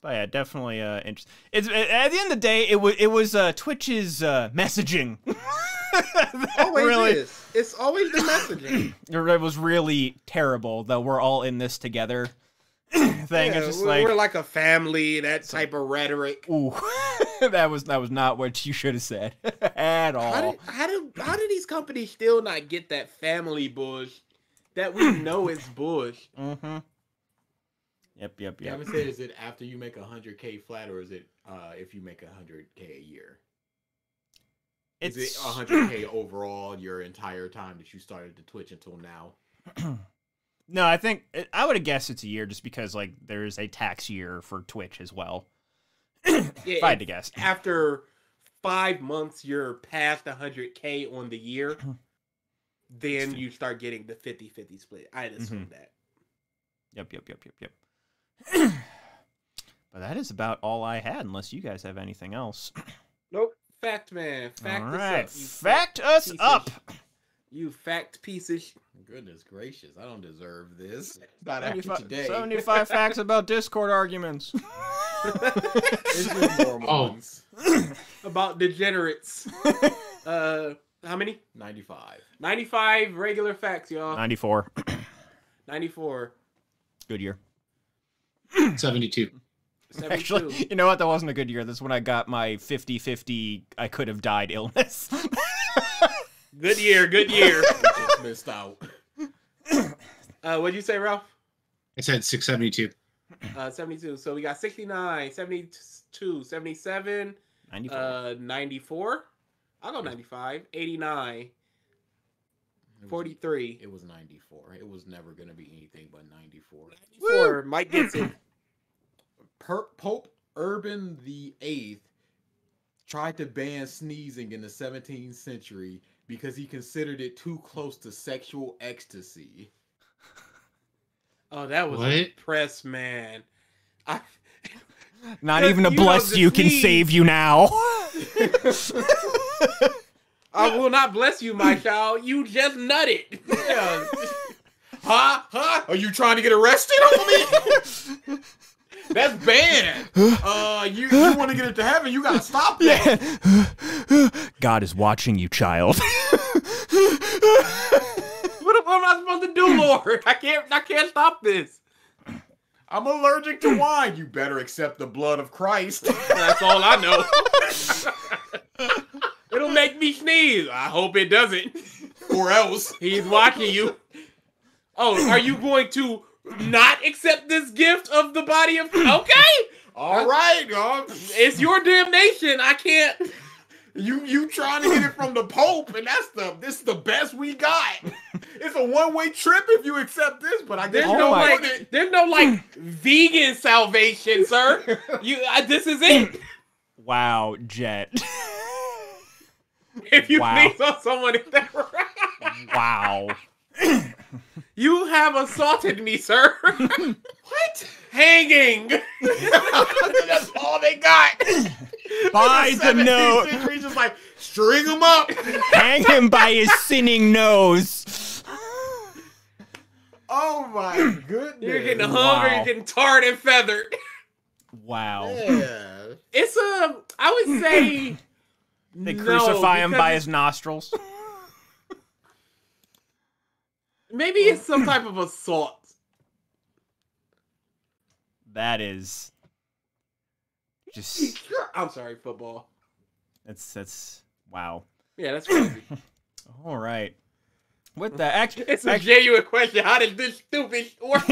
D: But yeah, definitely interesting. It's at the end of the day, it was Twitch's messaging.
F: Always
D: really,
F: is. It's always the messaging.
D: It was really terrible. The "we're all in this together" thing.
F: Yeah,
D: It's just like
F: we're like a family. That type of rhetoric.
D: ooh, that was not what you should have said at all.
F: How do these companies still not get that family bush that we know is bush?
D: Mm-hmm. Yep.
C: You haven't said, is it after you make 100K flat, or is it if you make 100K a year? Is it 100K overall your entire time that you started to Twitch until now?
D: No, I think I would have guessed it's a year, just because like there's a tax year for Twitch as well. If I had to guess,
F: After 5 months, you're past 100K on the year. Then you start getting the 50-50 split. I'd assume that.
D: Yep. But that is about all I had, unless you guys have anything else.
F: Nope. Fact man. Fact
D: All
F: us
D: right,
F: up. You
D: fact us
F: piece
D: up.
F: You fact pieces.
C: Goodness gracious, I don't deserve this. Not after today.
D: 75 facts about Discord arguments.
C: It's just normal ones.
F: About degenerates. How many?
C: 95.
F: 95 regular facts, y'all.
D: 94.
F: 94.
D: Good year.
E: 72.
F: 72.
D: Actually, you know what? That wasn't a good year. That's when I got my 50-50 I could have died illness.
F: Good year.
C: Just missed out.
F: What'd you say, Ralph?
E: I said 672.
F: 72. So we got 69, 72, 77,
D: 94.
F: 94. I'll go 95, 89, 43.
C: It was 94. It was never going to be anything but 94.
F: 94. Mike gets it.
C: Pope Urban VIII tried to ban sneezing in the 17th century because he considered it too close to sexual ecstasy.
F: Oh, that was
E: What?
F: a press, man.
D: Not even a
F: You know
D: bless
F: the
D: you can
F: sneeze.
D: save you now.
F: I will not bless you, my child. You just nutted.
C: Yeah. Huh? Are you trying to get arrested on me? That's banned. You want to get it to heaven? You gotta stop that.
D: God is watching you, child.
F: What am I supposed to do, Lord? I can't stop this.
C: I'm allergic to wine. You better accept the blood of Christ.
F: That's all I know. It'll make me sneeze. I hope it doesn't.
C: Or else.
F: He's watching you. Oh, are you going to not accept this gift of the body of... Okay.
C: All right.
F: It's your damnation. I can't...
C: You trying to get it from the Pope, and this is the best we got. It's a one-way trip if you accept this, but I guess
F: There's no vegan salvation, sir. This is it.
D: Wow, Jet.
F: If you
D: Wow.
F: sneeze on someone, is that right?
D: Wow.
F: You have assaulted me, sir. What? Hanging.
C: That's all they got.
D: By the nose.
C: He's just like, string him up.
D: Hang him by his sinning nose.
C: Oh my goodness.
F: You're getting hung
D: Wow.
F: or you're getting tarred and feathered.
D: Wow.
C: Yeah.
F: It's I would say
D: They
F: no,
D: crucify him
F: because
D: by his nostrils.
F: maybe it's some type of assault.
D: That is just
F: I'm sorry, football.
D: that's wow.
F: Yeah, that's crazy.
D: All right. With the actually,
F: It's a genuine question. How did this stupid work?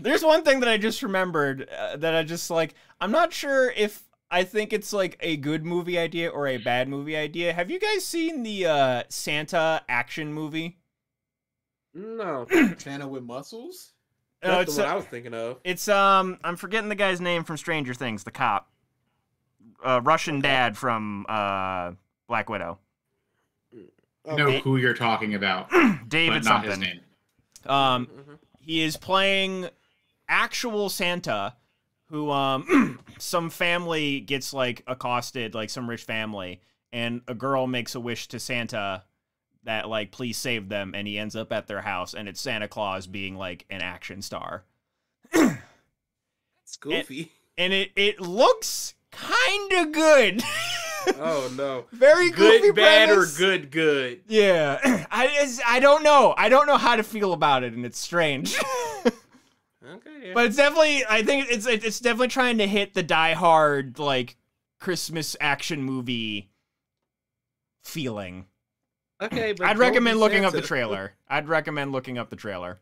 D: there's one thing that I just remembered that I just like. I'm not sure if I think it's like a good movie idea or a bad movie idea. Have you guys seen the Santa action movie?
F: No,
C: Santa with muscles?
F: that's
D: it's
F: the one I was thinking of.
D: it's I'm forgetting the guy's name from Stranger Things, the cop. Russian dad from Black Widow.
E: I know who you're talking about,
D: David
E: but not his
D: something.
E: name.
D: He is playing actual Santa, who some family gets like accosted, like some rich family, and a girl makes a wish to Santa that like please save them, and he ends up at their house, and it's Santa Claus being like an action star.
F: It's goofy.
D: And it looks kind of good.
F: Oh no.
D: Very goofy
F: Good, bad, or
D: premise.
F: good?
D: Yeah. I don't know. I don't know how to feel about it, and it's strange.
F: Okay. Yeah.
D: But it's definitely, I think it's definitely trying to hit the Die Hard like Christmas action movie feeling.
F: Okay, but
D: I'd
F: don't
D: recommend
F: be
D: looking up the
F: Santa.
D: trailer. I'd recommend looking up the trailer.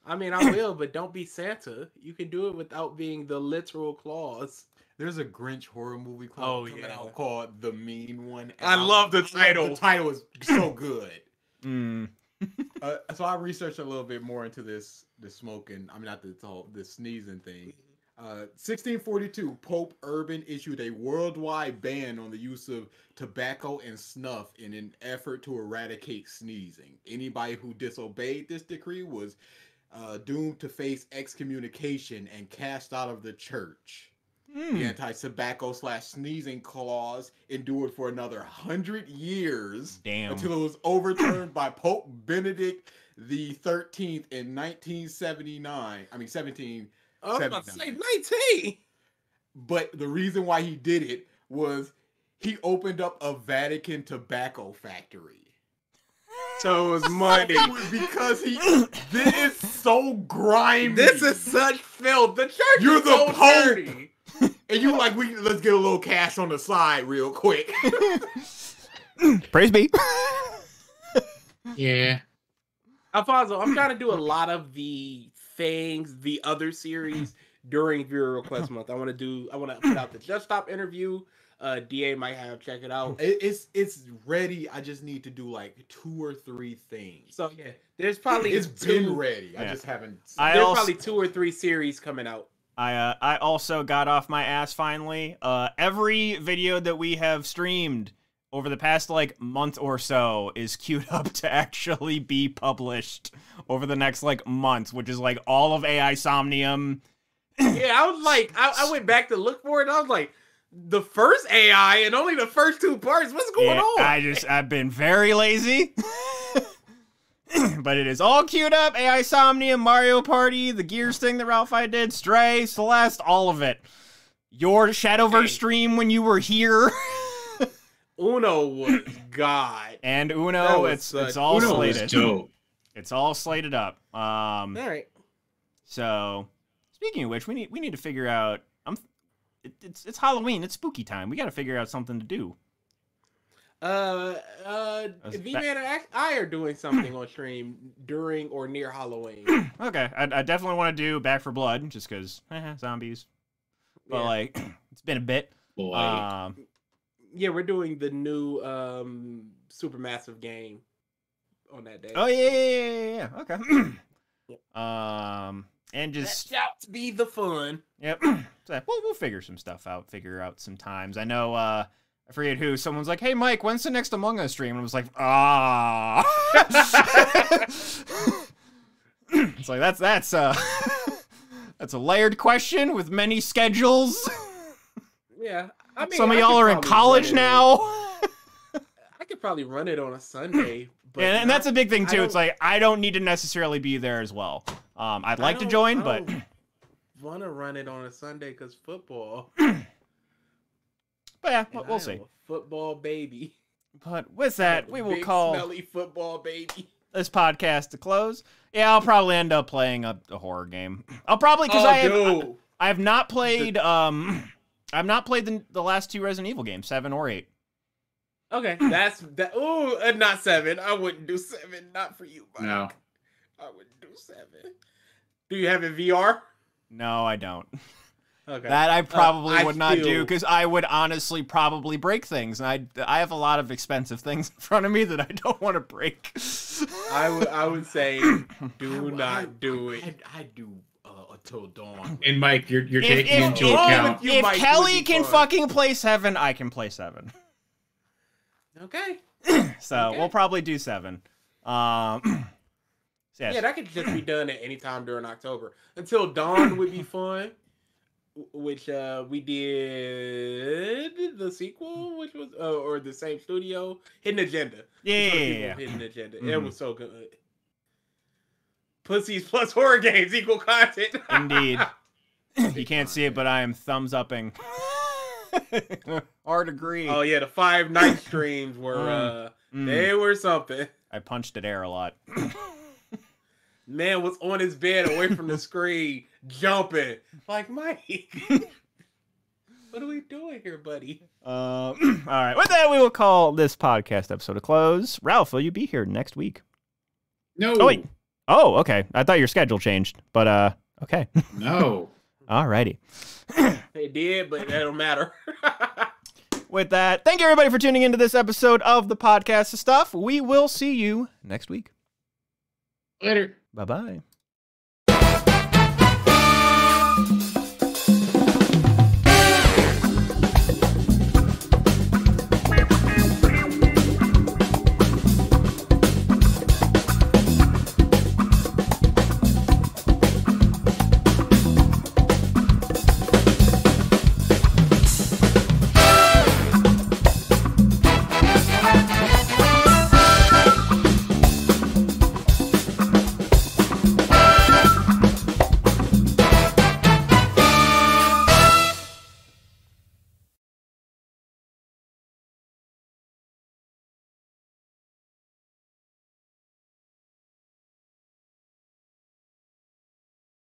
F: I mean, I will, but don't be Santa. You can do it without being the literal Claus.
C: There's a Grinch horror movie coming out called The Mean One.
F: I love the title.
C: The title is so good.
D: Mm.
C: So I researched a little bit more into the smoking. I mean, not the sneezing thing. 1642, Pope Urban issued a worldwide ban on the use of tobacco and snuff in an effort to eradicate sneezing. Anybody who disobeyed this decree was doomed to face excommunication and cast out of the church. The anti-tobacco/sneezing clause endured for another 100 years.
D: Damn.
C: Until it was overturned by Pope Benedict the 13th in 1979. I mean, 17.
F: I was about to say 19.
C: But the reason why he did it was he opened up a Vatican tobacco factory.
F: So it was money.
C: Because this is so grimy.
F: This is such filth. The church
C: You're
F: is
C: the
F: so
C: Pope.
F: dirty.
C: And you like, let's get a little cash on the side real quick.
D: Praise be.
E: Yeah.
F: Alfonso, I'm trying to do a lot of the other series during Viewer Request Month. I want to put out the Just Stop interview. DA might have check it out.
C: It's ready. I just need to do like 2 or 3 things.
F: So yeah, there's probably
C: It's been ready. I
D: Yeah.
C: just haven't.
F: There's probably 2 or 3 series coming out.
D: I also got off my ass finally. Every video that we have streamed over the past like month or so is queued up to actually be published over the next like month, which is like all of AI Somnium.
F: Yeah, I was like, I went back to look for it. And I was like, the first AI and only the first 2 parts. What's going on?
D: I've been very lazy. But it is all queued up. AI Somnium, Mario Party, the Gears thing that Ralph I did, Stray, Celeste, all of it. Your Shadowverse stream when you were here.
F: Uno was God.
D: And Uno, it's all
E: Uno
D: slated.
E: was dope.
D: It's all slated up.
F: All right.
D: So speaking of which, we need to figure out. It's Halloween. It's spooky time. We got to figure out something to do.
F: V-Man and I are doing something on stream during or near Halloween.
D: Okay, I definitely want to do Back for Blood just because zombies. But like, it's been a bit.
E: Boy.
F: Yeah, we're doing the new Supermassive game on that day.
D: Oh yeah. Okay. And just
F: that shall be the fun.
D: Yep. So, we'll figure some stuff out. Figure out some times. I know. I forget who. Someone's like, "Hey, Mike, when's the next Among Us stream?" And I was like, "Ah." It's like that's a layered question with many schedules.
F: Yeah, I mean,
D: Some of y'all are in college now.
F: I could probably run it on a Sunday. But
D: and that's a big thing too. It's like I don't need to necessarily be there as well. I'd like to join, but
F: want to run it on a Sunday because football.
D: But yeah,
F: And
D: we'll
F: I
D: see.
F: am a football baby.
D: But with that, we will
F: Big,
D: call
F: smelly football baby.
D: this podcast to close. Yeah, I'll probably end up playing a horror game. I'll probably because I have not played I've not played the last 2 Resident Evil games, 7 or 8.
F: Okay, that's that. Ooh, not 7. I wouldn't do 7. Not for you, Mike.
E: No.
F: I wouldn't do 7. Do you have it VR?
D: No, I don't.
F: Okay.
D: That I probably
F: I
D: would not do
F: feel-
D: because I would honestly probably break things, and I have a lot of expensive things in front of me that I don't want to break.
F: I would say do not do it.
C: I do Until Dawn.
E: And Mike, you're
D: If-
E: taking
D: if-
E: into
D: if-
E: account.
F: You
D: If
F: might
D: Kelly
F: would be
D: can
F: fun.
D: fucking play 7, I can play 7.
F: Okay.
D: So
F: Okay.
D: we'll probably do 7. So yes.
F: Yeah, that could just be done at any time during October. Until Dawn would be fun, which we did the sequel, which was or the same studio, Hidden Agenda.
D: Yeah.
F: Hidden Agenda. It
D: Mhm.
F: was so good. Pussies plus horror games equal content.
D: Indeed. You can't see it, but I am thumbs upping. Hard agree.
F: Oh yeah, the 5 night streams were they were something.
D: I punched at air a lot.
F: Man was on his bed away from the screen, jumping. Like, Mike, what are we doing here, buddy?
D: All right. With that, we will call this podcast episode a close. Ralph, will you be here next week?
E: No.
D: Oh, wait. Oh, okay. I thought your schedule changed, but okay.
E: No.
D: Alrighty.
F: They did, but that don't matter.
D: With that, thank you everybody for tuning into this episode of the podcast stuff. We will see you next week.
E: Later.
D: Bye-bye.